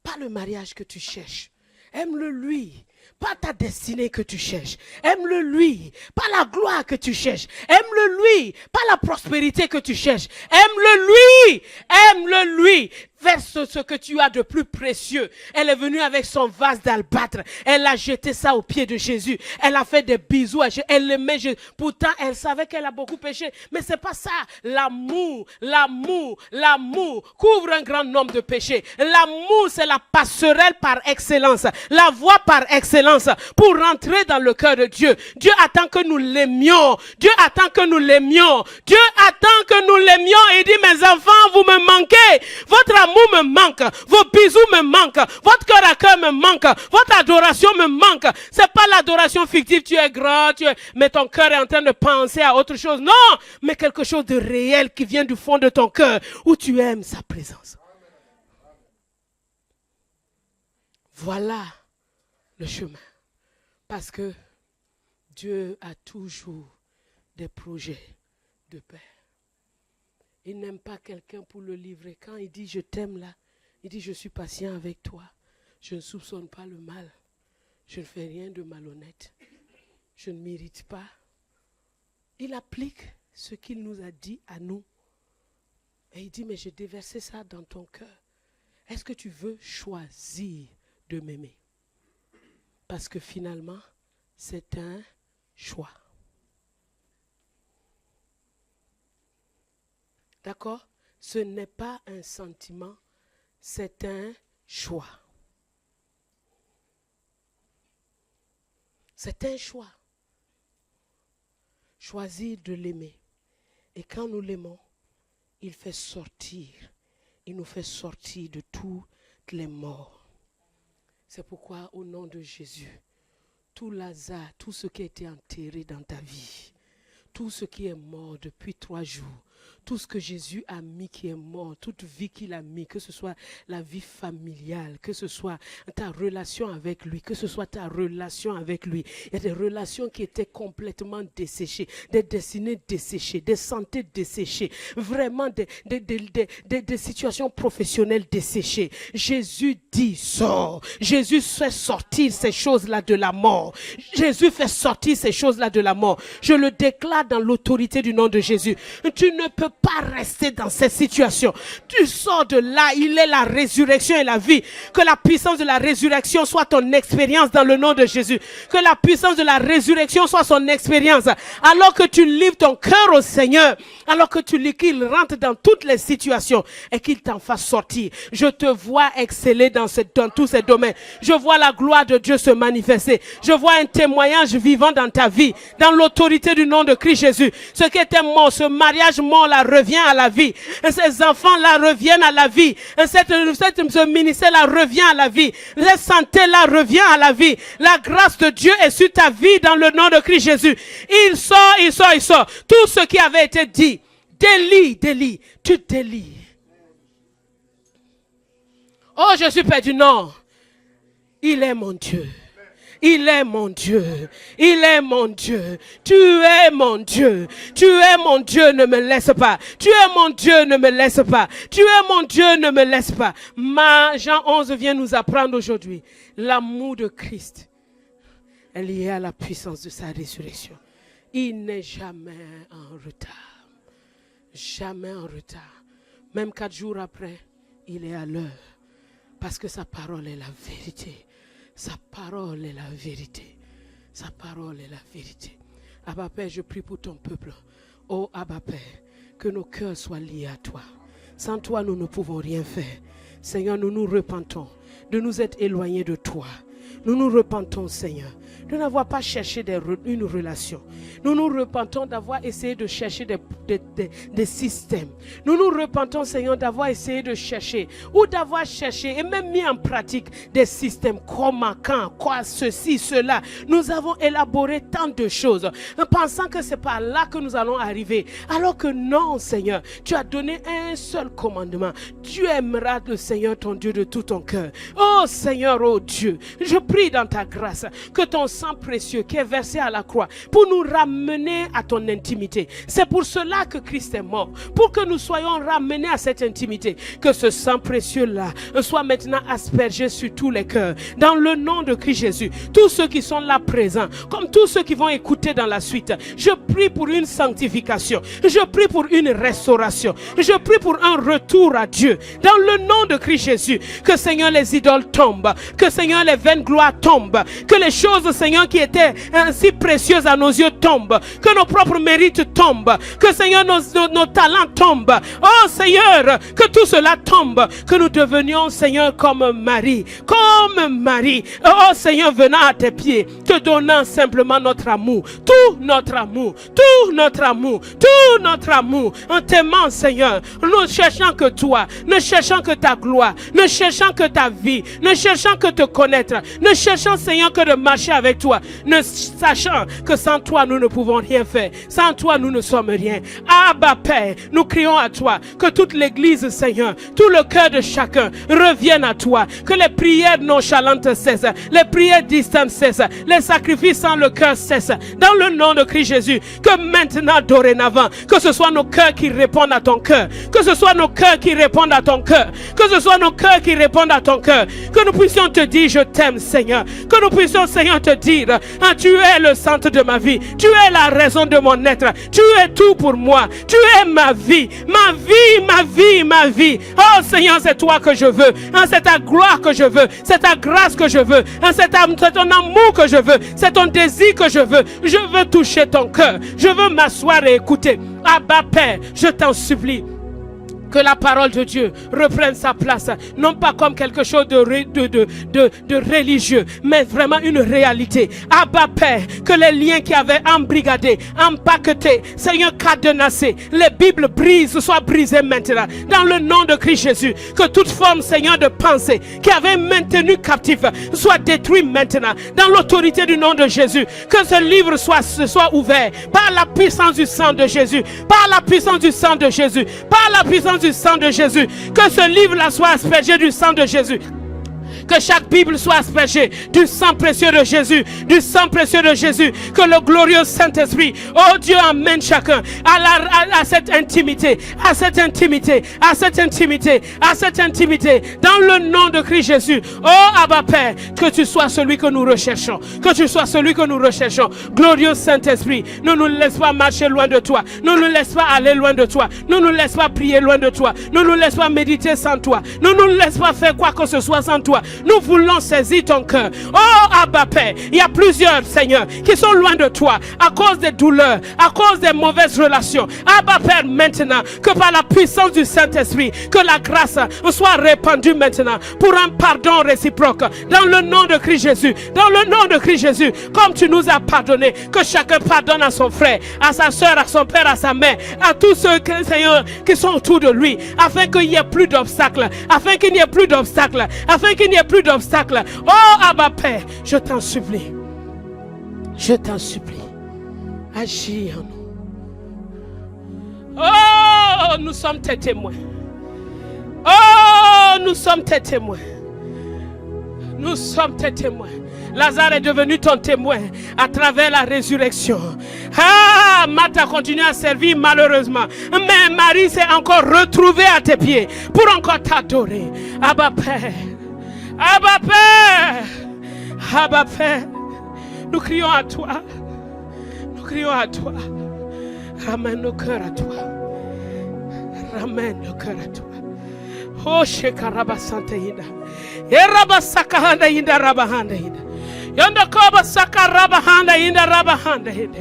Pas le mariage que tu cherches. Aime-le lui. Pas ta destinée que tu cherches. Aime-le lui. Pas la gloire que tu cherches. Aime-le lui. Pas la prospérité que tu cherches. Aime-le lui. Aime-le lui. Verse ce que tu as de plus précieux. Elle est venue avec son vase d'albâtre. Elle a jeté ça aux pieds de Jésus. Elle a fait des bisous à Jésus. Elle l'aimait Jésus. Pourtant, elle savait qu'elle a beaucoup péché. Mais c'est pas ça. L'amour, l'amour, l'amour couvre un grand nombre de péchés. L'amour, c'est la passerelle par excellence. La voie par excellence pour rentrer dans le cœur de Dieu. Dieu attend que nous l'aimions. Dieu attend que nous l'aimions. Dieu attend que nous l'aimions et dit, mes enfants, vous me manquez. Votre amour me manque, vos bisous me manquent, votre cœur à cœur me manque, votre adoration me manque. C'est pas l'adoration fictive, tu es grand, mais ton cœur est en train de penser à autre chose. Non, mais quelque chose de réel qui vient du fond de ton cœur, où tu aimes sa présence. Voilà le chemin. Parce que Dieu a toujours des projets de paix. Il n'aime pas quelqu'un pour le livrer. Quand il dit je t'aime là, il dit je suis patient avec toi. Je ne soupçonne pas le mal. Je ne fais rien de malhonnête. Je ne m'irrite pas. Il applique ce qu'il nous a dit à nous. Et il dit mais j'ai déversé ça dans ton cœur. Est-ce que tu veux choisir de m'aimer? Parce que finalement, c'est un choix. D'accord? Ce n'est pas un sentiment, c'est un choix. C'est un choix. Choisir de l'aimer. Et quand nous l'aimons, il fait sortir. Il nous fait sortir de toutes les morts. C'est pourquoi, au nom de Jésus, tout Lazare, tout ce qui a été enterré dans ta vie, tout ce qui est mort depuis 3 jours, tout ce que Jésus a mis qui est mort, toute vie qu'il a mis, que ce soit la vie familiale, que ce soit ta relation avec lui, que ce soit ta relation avec lui. Il y a des relations qui étaient complètement desséchées, des destinées desséchées, des santé desséchées, vraiment des situations professionnelles desséchées. Jésus dit sors. Jésus fait sortir ces choses-là de la mort. Jésus fait sortir ces choses-là de la mort. Je le déclare dans l'autorité du nom de Jésus. Tu ne peux pas rester dans cette situation. Tu sors de là, il est la résurrection et la vie. Que la puissance de la résurrection soit ton expérience dans le nom de Jésus. Que la puissance de la résurrection soit son expérience. Alors que tu livres ton cœur au Seigneur, alors que tu lis qu'il rentre dans toutes les situations et qu'il t'en fasse sortir. Je te vois exceller dans tous ces domaines. Je vois la gloire de Dieu se manifester. Je vois un témoignage vivant dans ta vie, dans l'autorité du nom de Christ Jésus. Ce qui était mort, ce mariage mort là revient à la vie. Et ces enfants là reviennent à la vie. Et ce ministère là revient à la vie. Cette santé là revient à la vie. La grâce de Dieu est sur ta vie dans le nom de Christ Jésus. Il sort, il sort, il sort. Tout ce qui avait été dit, délie, tu délies. Oh, je suis perdu. Non. Il est mon Dieu. Il est mon Dieu. Il est mon Dieu. Tu es mon Dieu. Tu es mon Dieu, ne me laisse pas. Tu es mon Dieu, ne me laisse pas. Tu es mon Dieu, ne me laisse pas. Jean 11 vient nous apprendre aujourd'hui. L'amour de Christ est lié à la puissance de sa résurrection. Il n'est jamais en retard. Jamais en retard. Même 4 jours après, il est à l'heure. Parce que sa parole est la vérité. Sa parole est la vérité. Sa parole est la vérité. Abba Père, je prie pour ton peuple. Oh Abba Père, que nos cœurs soient liés à toi. Sans toi, nous ne pouvons rien faire. Seigneur, nous nous repentons de nous être éloignés de toi. Nous nous repentons, Seigneur, de n'avoir pas cherché une relation. Nous nous repentons d'avoir essayé de chercher des systèmes. Nous nous repentons, Seigneur, d'avoir essayé de chercher ou d'avoir cherché et même mis en pratique des systèmes. Comment, quand, quoi, ceci, cela. Nous avons élaboré tant de choses en pensant que c'est par là que nous allons arriver. Alors que non, Seigneur, tu as donné un seul commandement. Tu aimeras le Seigneur ton Dieu de tout ton cœur. Oh Seigneur, oh Dieu, je prie dans ta grâce que ton sang précieux qui est versé à la croix pour nous ramener à ton intimité. C'est pour cela que Christ est mort, pour que nous soyons ramenés à cette intimité. Que ce sang précieux-là soit maintenant aspergé sur tous les cœurs. Dans le nom de Christ Jésus, tous ceux qui sont là présents, comme tous ceux qui vont écouter dans la suite, je prie pour une sanctification. Je prie pour une restauration. Je prie pour un retour à Dieu. Dans le nom de Christ Jésus, que Seigneur les idoles tombent, que Seigneur les vaines gloires tombent, que les choses, Seigneur, qui étaient ainsi précieuses à nos yeux tombent, que nos propres mérites tombent, que Seigneur nos talents tombent. Oh Seigneur, que tout cela tombe, que nous devenions, Seigneur, comme Marie, oh Seigneur, venant à tes pieds, te donnant simplement notre amour, tout notre amour, tout notre amour, tout notre amour, en t'aimant, Seigneur, ne cherchant que toi, ne cherchant que ta gloire, ne cherchant que ta vie, ne cherchant que te connaître, ne cherchant, Seigneur, que de marcher avec toi, ne sachant que sans toi nous ne pouvons rien faire, sans toi nous ne sommes rien. Abba Père, nous crions à toi, que toute l'église, Seigneur, tout le cœur de chacun revienne à toi, que les prières nonchalantes cessent, les prières distantes cessent, les sacrifices sans le cœur cessent, dans le nom de Christ Jésus, que maintenant, dorénavant, que ce soit nos cœurs qui répondent à ton cœur, que ce soit nos cœurs qui répondent à ton cœur, que ce soit nos cœurs qui répondent à ton cœur, que nous puissions te dire je t'aime, Seigneur, que nous puissions, Seigneur, te dire tu es le centre de ma vie, tu es la raison de mon être, tu es tout pour moi, tu es ma vie, ma vie, ma vie, ma vie. Oh Seigneur, c'est toi que je veux, c'est ta gloire que je veux, c'est ta grâce que je veux, c'est ton amour que je veux, c'est ton désir que je veux toucher ton cœur, je veux m'asseoir et écouter. Abba Père, je t'en supplie, que la parole de Dieu reprenne sa place, non pas comme quelque chose de religieux, mais vraiment une réalité. Abba Père, que les liens qui avaient embrigadé, empaquetés, Seigneur, cadenassés, les Bibles brisent, soient brisées maintenant, dans le nom de Christ Jésus. Que toute forme, Seigneur, de pensée qui avait maintenu captif soit détruite maintenant, dans l'autorité du nom de Jésus. Que ce livre soit ouvert par la puissance du sang de Jésus, par la puissance du sang de Jésus, par la puissance du sang de Jésus, que ce livre-là soit aspergé du sang de Jésus. Que chaque Bible soit aspergée du sang précieux de Jésus, du sang précieux de Jésus. Que le glorieux Saint-Esprit, oh Dieu, amène chacun à cette intimité, à cette intimité, à cette intimité, à cette intimité, dans le nom de Christ Jésus. Oh Abba Père, que tu sois celui que nous recherchons, que tu sois celui que nous recherchons. Glorieux Saint-Esprit, ne nous laisse pas marcher loin de toi, ne nous laisse pas aller loin de toi, ne nous laisse pas prier loin de toi, ne nous laisse pas méditer sans toi, ne nous laisse pas faire quoi que ce soit sans toi. Nous voulons saisir ton cœur. Oh Abba Père, il y a plusieurs, Seigneur, qui sont loin de toi à cause des douleurs, à cause des mauvaises relations. Abba Père, maintenant, que par la puissance du Saint-Esprit, que la grâce soit répandue maintenant pour un pardon réciproque. Dans le nom de Christ Jésus, dans le nom de Christ Jésus, comme tu nous as pardonné, que chacun pardonne à son frère, à sa soeur, à son père, à sa mère, à tous ceux, Seigneur, qui sont autour de lui, afin qu'il n'y ait plus d'obstacles, afin qu'il n'y ait plus d'obstacles, afin qu'il n'y ait plus d'obstacles. Oh Abba Père, je t'en supplie, agis en nous. Oh, nous sommes tes témoins. Oh, nous sommes tes témoins. Nous sommes tes témoins. Lazare est devenu ton témoin à travers la résurrection. Ah, Marthe a continué à servir malheureusement, mais Marie s'est encore retrouvée à tes pieds pour encore t'adorer. Abba Père, Abba Père, Abba Père, nous crions à toi, nous crions à toi. Ramène nos cœurs à toi. ramène le cœur à toi. Oh, Shekaraba Santehinda. Eraba Sakahanda Hinda Rabahanda Hinda. Yondokoba Sakarabahanda Hinda Rabahanda Hinda.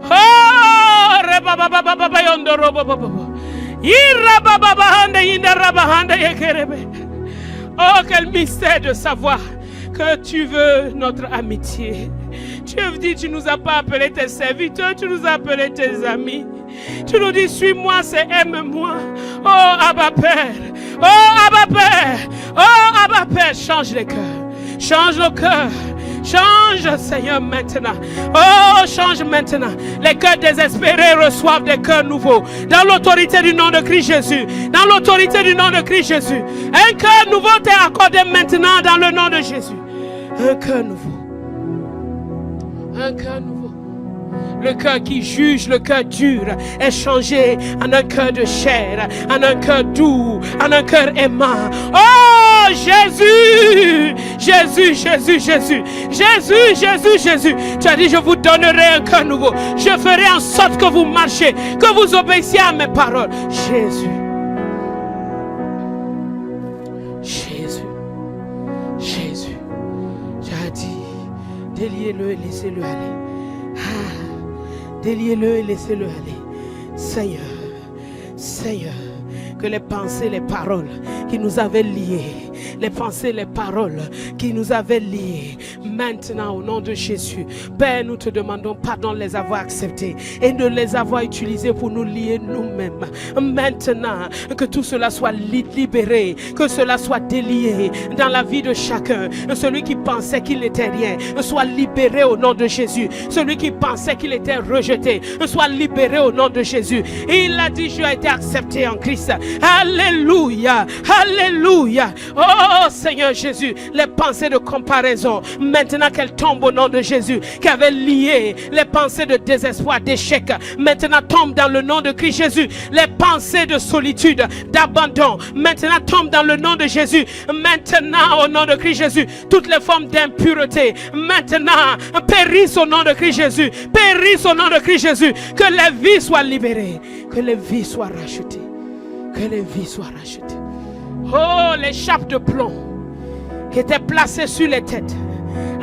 Oh, Rebaba Yondo Robo. Irababahanda Hinda Rabahanda Yekerebe. Oh, quel mystère de savoir que tu veux notre amitié. Tu dis, tu nous as pas appelés tes serviteurs, tu nous as appelés tes amis. Tu nous dis, suis-moi, c'est aime-moi. Oh, Abba Père. Oh, Abba Père. Oh, Abba Père, change les cœurs. Change le cœur. Change, Seigneur, maintenant. Oh, change maintenant. Les cœurs désespérés reçoivent des cœurs nouveaux. Dans l'autorité du nom de Christ Jésus. Dans l'autorité du nom de Christ Jésus. Un cœur nouveau t'est accordé maintenant dans le nom de Jésus. Un cœur nouveau. Un cœur nouveau. Le cœur qui juge, le cœur dur est changé en un cœur de chair, en un cœur doux, en un cœur aimant. Oh Jésus, Jésus, Jésus, Jésus, Jésus, Jésus, Jésus. Tu as dit, je vous donnerai un cœur nouveau. Je ferai en sorte que vous marchiez, que vous obéissiez à mes paroles. Jésus. Jésus. Jésus. Tu as dit, déliez-le et laissez-le aller. Déliez-le et laissez-le aller. Seigneur, Seigneur, que les pensées, les paroles qui nous avaient liés, les pensées, les paroles qui nous avaient liés, maintenant au nom de Jésus, Père, nous te demandons pardon de les avoir acceptés et de les avoir utilisés pour nous lier nous-mêmes. Maintenant, que tout cela soit libéré, que cela soit délié dans la vie de chacun. Celui qui pensait qu'il n'était rien, soit libéré au nom de Jésus. Celui qui pensait qu'il était rejeté, soit libéré au nom de Jésus. Et il a dit, je ai été accepté en Christ. Alléluia, alléluia. Oh Seigneur Jésus, les pensées de comparaison, maintenant qu'elles tombent au nom de Jésus, qui avaient lié les pensées de désespoir, d'échec, maintenant tombent dans le nom de Christ Jésus. Les pensées de solitude, d'abandon, maintenant tombent dans le nom de Jésus. Maintenant au nom de Christ Jésus, toutes les formes d'impureté, maintenant périssent au nom de Christ Jésus. Périssent au nom de Christ Jésus. Que les vies soient libérées, que les vies soient rachetées. Que les vies soient rachetées. Oh, les chapes de plomb qui étaient placées sur les têtes,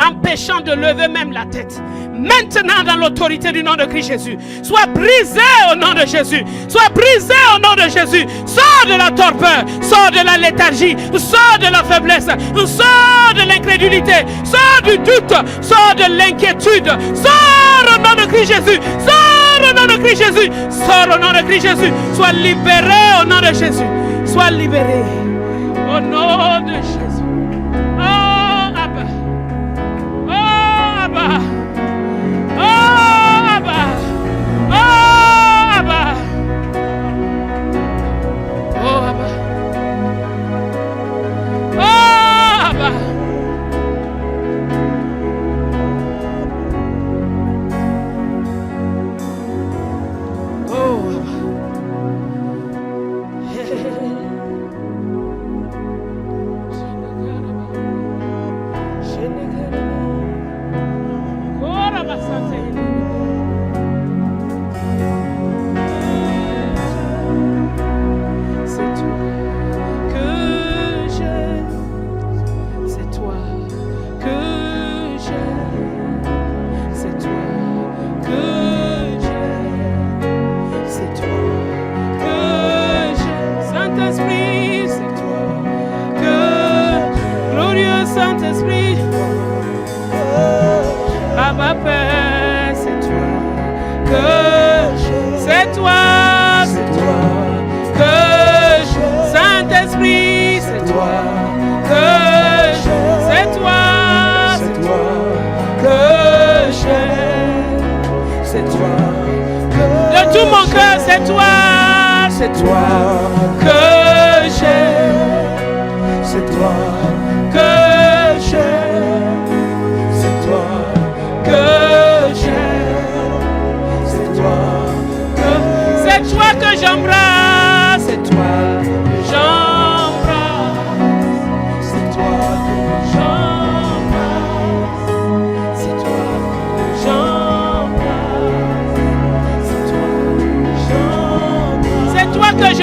empêchant de lever même la tête. Maintenant, dans l'autorité du nom de Christ Jésus, sois brisé au nom de Jésus. Sois brisé au nom de Jésus. Sors de la torpeur, sors de la léthargie, sors de la faiblesse, sors de l'incrédulité, sors du doute, sors de l'inquiétude. Sors au nom de Christ Jésus. Sors au nom de Christ Jésus. Sors au nom de Christ Jésus. Sois libéré au nom de Jésus. Sois libéré au nom de Jésus. Oh Abba. Oh Abba. Oh Abba. Oh Abba. Oh Abba. Oh Abba. Oh Abba.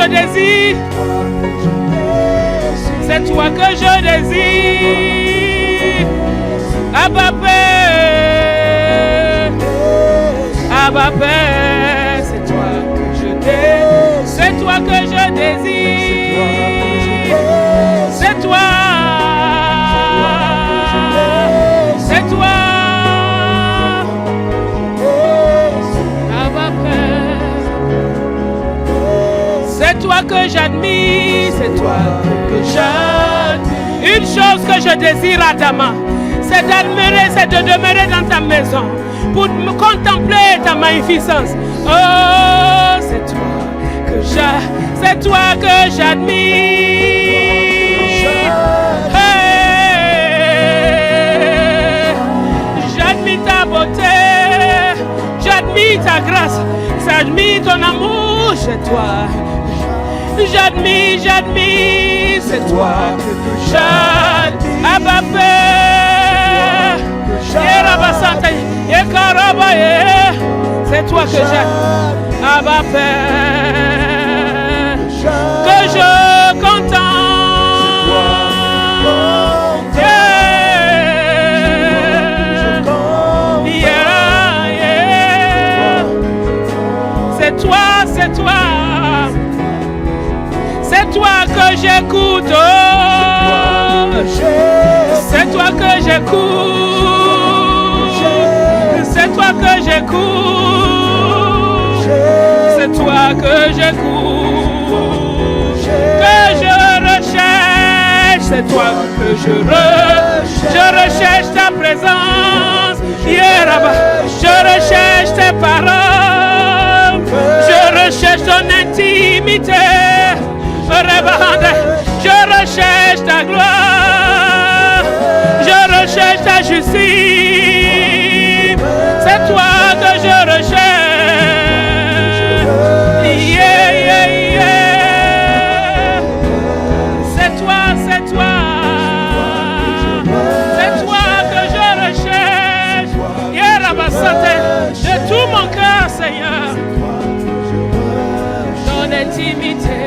je désire. C'est toi que je désire. Abba Père, Abba Père, c'est toi que je désire. C'est toi que je désire. C'est toi. C'est toi. Abba Père. C'est toi que j'admire. C'est toi que j'admire. Une chose que je désire, Adama, c'est d'admirer, c'est de demeurer dans ta maison pour me contempler ta magnificence. Oh, c'est toi que j'admire. Hey, j'admire ta beauté, j'admire ta grâce, j'admire ton amour, c'est toi. J'admire, c'est toi que j'admire. Abba Père, c'est toi que j'admire. Abba Père, que je contemple. C'est toi. C'est toi que j'écoute, oh. C'est toi que j'écoute. C'est toi que j'écoute. C'est toi que j'écoute. Que je recherche. C'est toi que je recherche ta présence. Je recherche tes paroles. Je recherche ton intimité. Je recherche ta gloire, je recherche ta justice, c'est toi que je recherche. Yeah, yeah, yeah. C'est toi que je recherche. Yeah, de tout mon cœur, Seigneur, ton intimité.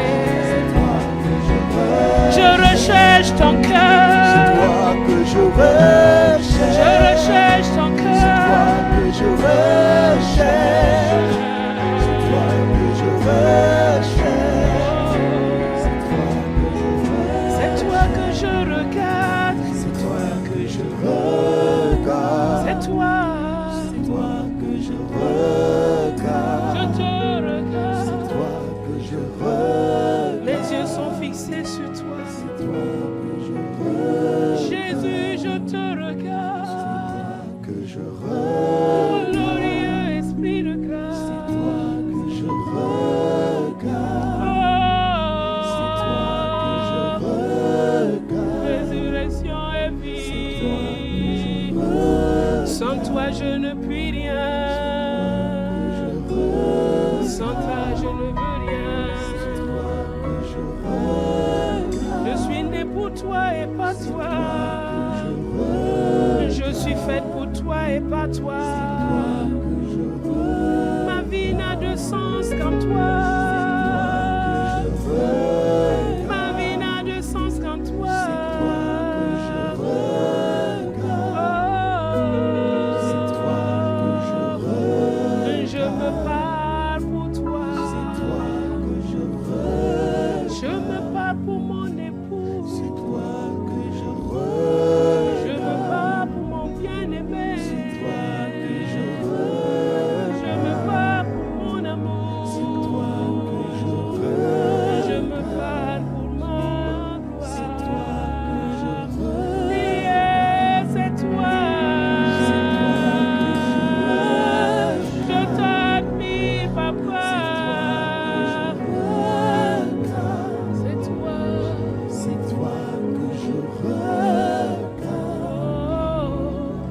Je recherche ton cœur. C'est toi que je recherche. Je recherche ton cœur. C'est toi que je recherche. C'est toi que je recherche. C'est toi que je regarde. C'est toi que je regarde. C'est toi. C'est toi que je regarde. Je te regarde. C'est toi que je regarde. Mes yeux sont fixés sur toi. Jésus, je te regarde. Que je regarde. Glorieux esprit de grâce. C'est toi que je regarde. C'est toi que je regarde. Résurrection et vie. Sans toi, je ne puis rien. Sans toi, je ne veux rien. Je suis né pour toi et pas toi. Je suis faite pour toi et pas toi. Ma vie n'a de sens qu'en toi. Ma vie n'a de sens qu'en toi. Je me parle pour toi. Je me parle pour mon époux. C'est toi que je Je me bats pour mon bien-aimé. C'est toi que je Je me bats pour mon amour. C'est toi que je Je me bats pour ma gloire. C'est toi que je Yeah, c'est toi. Je t'admire, papa. C'est toi. C'est toi que je regarde.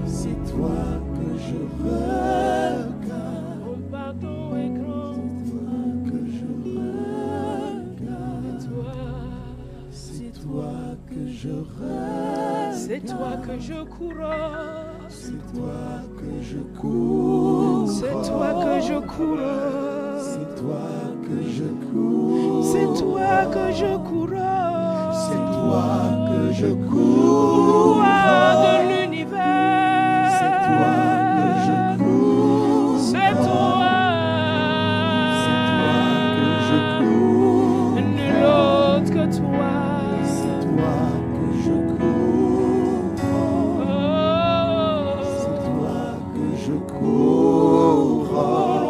C'est toi que je regarde. Mon pardon est grand. Que je regarde. C'est toi. C'est toi que je regarde. C'est toi que je couronne. C'est toi que je cours. C'est toi que je couronne. C'est toi que je cours. C'est toi que je cours. C'est toi que je cours. Roi de l'univers. C'est toi que je cours. C'est toi. C'est toi que je cours. Nul autre que toi. C'est toi que je cours. C'est toi que je cours.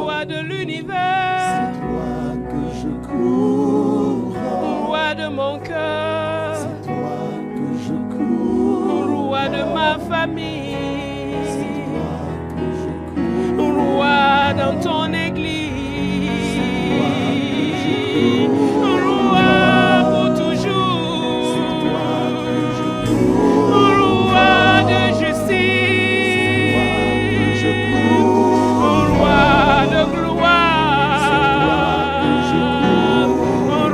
Roi de l'univers. C'est toi que je cours. Roi de mon cœur. C'est toi que je cours. Roi de ma famille. C'est toi que je cours. Roi dans ton église. Roi pour toujours. Roi de justice. Roi de gloire.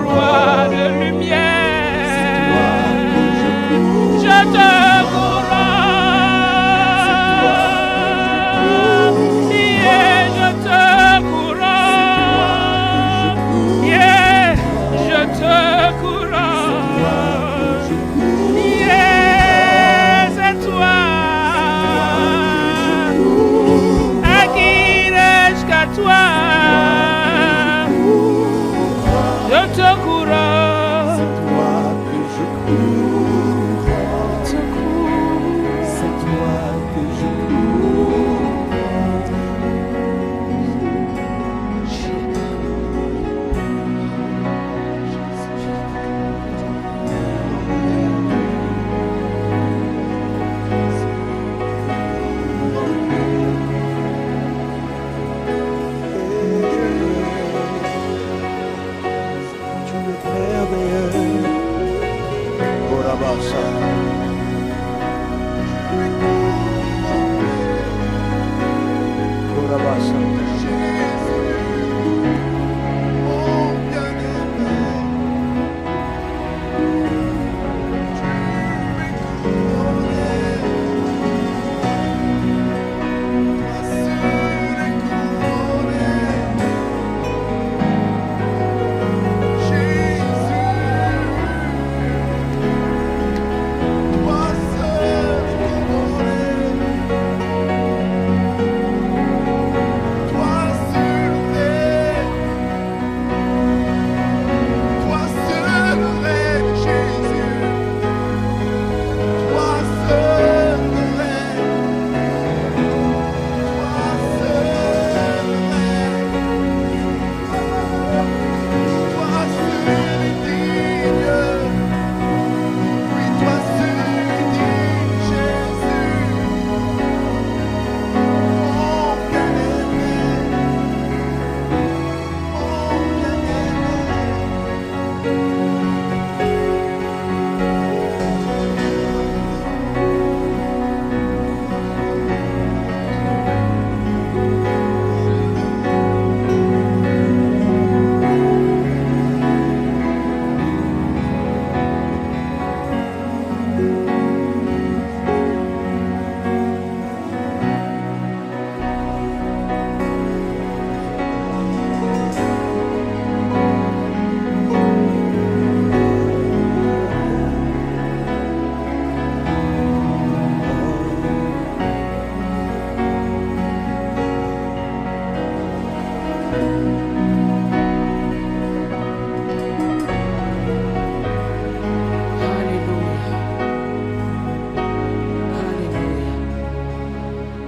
Roi de lumière. Je te couronne. Yeah, je te couronne. Yeah, je te couronne. Yeah, c'est toi. À qui n'ai-je qu'à toi? Je te couronne. C'est toi que je cours. Je te couronne. C'est toi que je cours. Tu es merveilleux. Korabasa. Korabasa.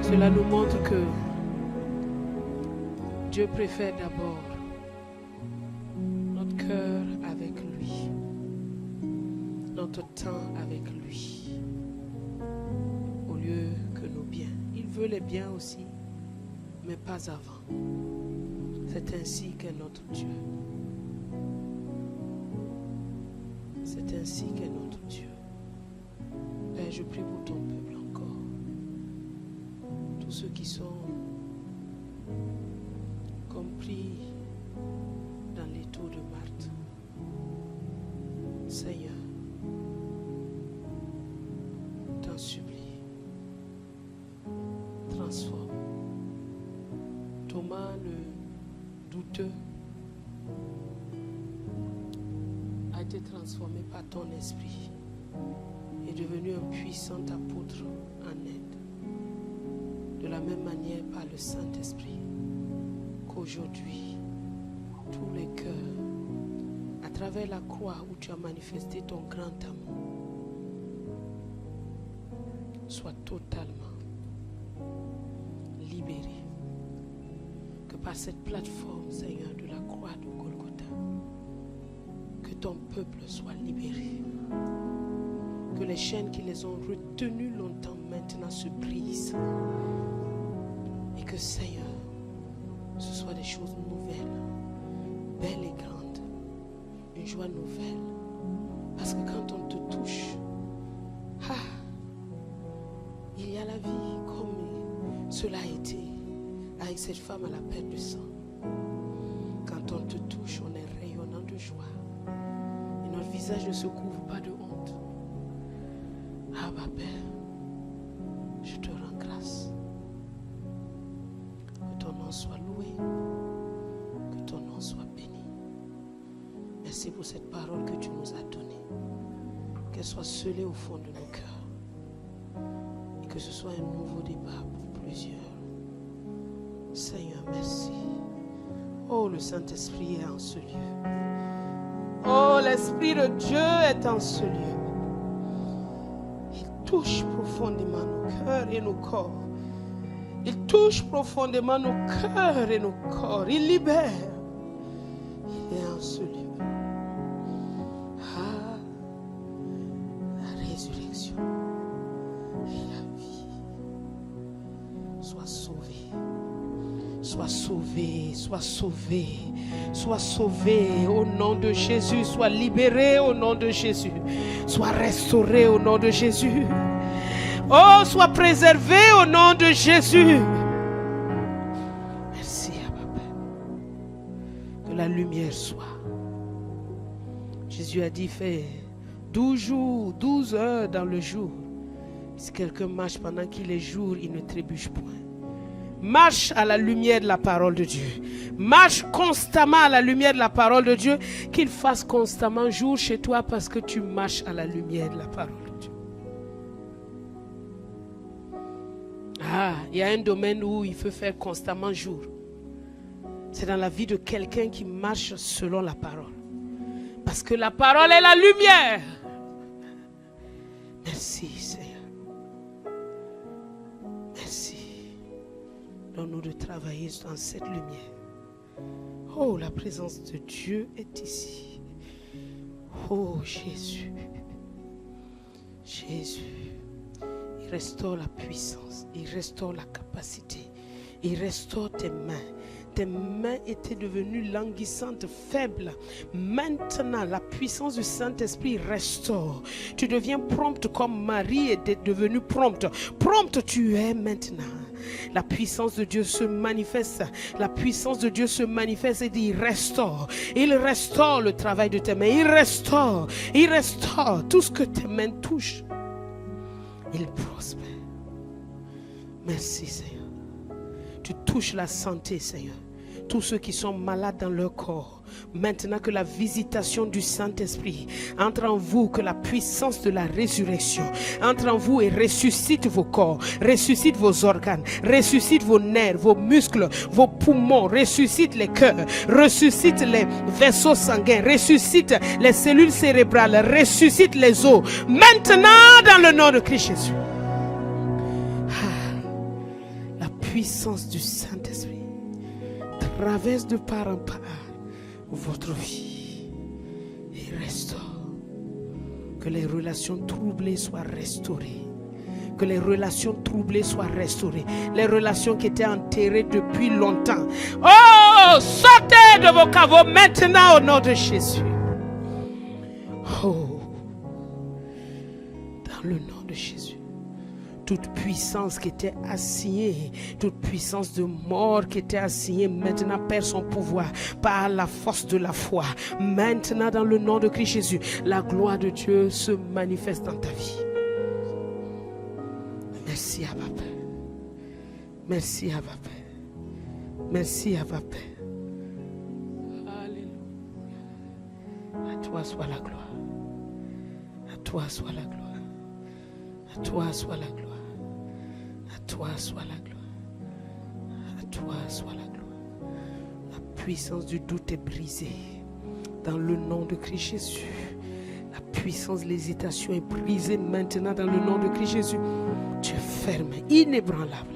Cela nous montre que Dieu préfère d'abord notre cœur avec lui, notre temps avec lui, au lieu que nos biens. Il veut les biens aussi, mais pas avant. C'est ainsi qu'est notre Dieu. C'est ainsi qu'est notre Dieu. Père, je prie pour ton peuple encore. Tous ceux qui sont compris dans l'étau de Marthe. Seigneur, t'en supplie. Transforme. Thomas le douteux été transformé par ton esprit et devenu un puissant apôtre en aide. De la même manière par le Saint-Esprit, qu'aujourd'hui, tous les cœurs, à travers la croix où tu as manifesté ton grand amour, soient totalement libérés. Que par cette plateforme, Seigneur, de la croix de Golgotha, que ton peuple soit libéré. Que les chaînes qui les ont retenus longtemps maintenant se brisent. Et que, Seigneur, ce soit des choses nouvelles, belles et grandes, une joie nouvelle. Parce que quand on te touche, il y a la vie comme cela a été avec cette femme à la perte de sang. Quand on te touche, on est rayonnant de joie. Et notre visage ne se couvre pas de honte. Ah, ma Père, je te rends grâce. Que ton nom soit loué, que ton nom soit béni. Merci pour cette parole que tu nous as donnée. Qu'elle soit scellée au fond de nos cœurs. Et que ce soit un nouveau départ pour plusieurs. Seigneur, merci. Oh, le Saint-Esprit est en ce lieu. Oh, l'Esprit de Dieu est en ce lieu. Il touche profondément nos cœurs et nos corps. Il touche profondément nos cœurs et nos corps. Il libère. Il est en ce lieu. Ah, la résurrection et la vie. Sois sauvé. Sois sauvé, sois sauvé, sois sauvé au nom de Jésus, sois libéré au nom de Jésus, sois restauré au nom de Jésus. Oh, sois préservé au nom de Jésus. Merci à Papa. Que la lumière soit. Jésus a dit, fais 12 jours, 12 heures dans le jour. Si quelqu'un marche pendant qu'il est jour, il ne trébuche point. Marche à la lumière de la parole de Dieu. Marche constamment à la lumière de la parole de Dieu. Qu'il fasse constamment jour chez toi parce que tu marches à la lumière de la parole de Dieu. Ah, il y a un domaine où il faut faire constamment jour. C'est dans la vie de quelqu'un qui marche selon la parole. Parce que la parole est la lumière. Merci Seigneur. Merci. Donne-nous de travailler dans cette lumière. Oh, la présence de Dieu est ici. Oh, Jésus. Jésus. Il restaure la puissance. Il restaure la capacité. Il restaure tes mains. Tes mains étaient devenues languissantes, faibles. Maintenant, la puissance du Saint-Esprit restaure. Tu deviens prompte comme Marie était devenue prompte. Prompte tu es maintenant. La puissance de Dieu se manifeste. La puissance de Dieu se manifeste et dit, il restaure. Il restaure le travail de tes mains. Il restaure tout ce que tes mains touchent. Il prospère. Merci Seigneur. Tu touches la santé Seigneur. Tous ceux qui sont malades dans leur corps, maintenant que la visitation du Saint-Esprit entre en vous, que la puissance de la résurrection entre en vous et ressuscite vos corps, ressuscite vos organes, ressuscite vos nerfs, vos muscles, vos poumons, ressuscite les cœurs, ressuscite les vaisseaux sanguins, ressuscite les cellules cérébrales, ressuscite les os, maintenant dans le nom de Christ Jésus. La puissance du Saint-Esprit traverse de part en part votre vie et restaure. Que les relations troublées soient restaurées. Que les relations troublées soient restaurées. Les relations qui étaient enterrées depuis longtemps. Oh, sortez de vos caveaux maintenant au nom de Jésus. Oh, dans le nom de Jésus. Toute puissance qui était assignée, toute puissance de mort qui était assignée, maintenant perd son pouvoir par la force de la foi. Maintenant, dans le nom de Christ Jésus, la gloire de Dieu se manifeste dans ta vie. Merci à Papa. Merci à Papa. Merci à Papa. Alléluia. À toi toi soit la gloire. À toi soit la gloire. À toi soit la gloire. À toi soit la gloire. À toi soit la gloire. La puissance du doute est brisée. Dans le nom de Christ Jésus. La puissance de l'hésitation est brisée maintenant dans le nom de Christ Jésus. Tu es ferme, inébranlable.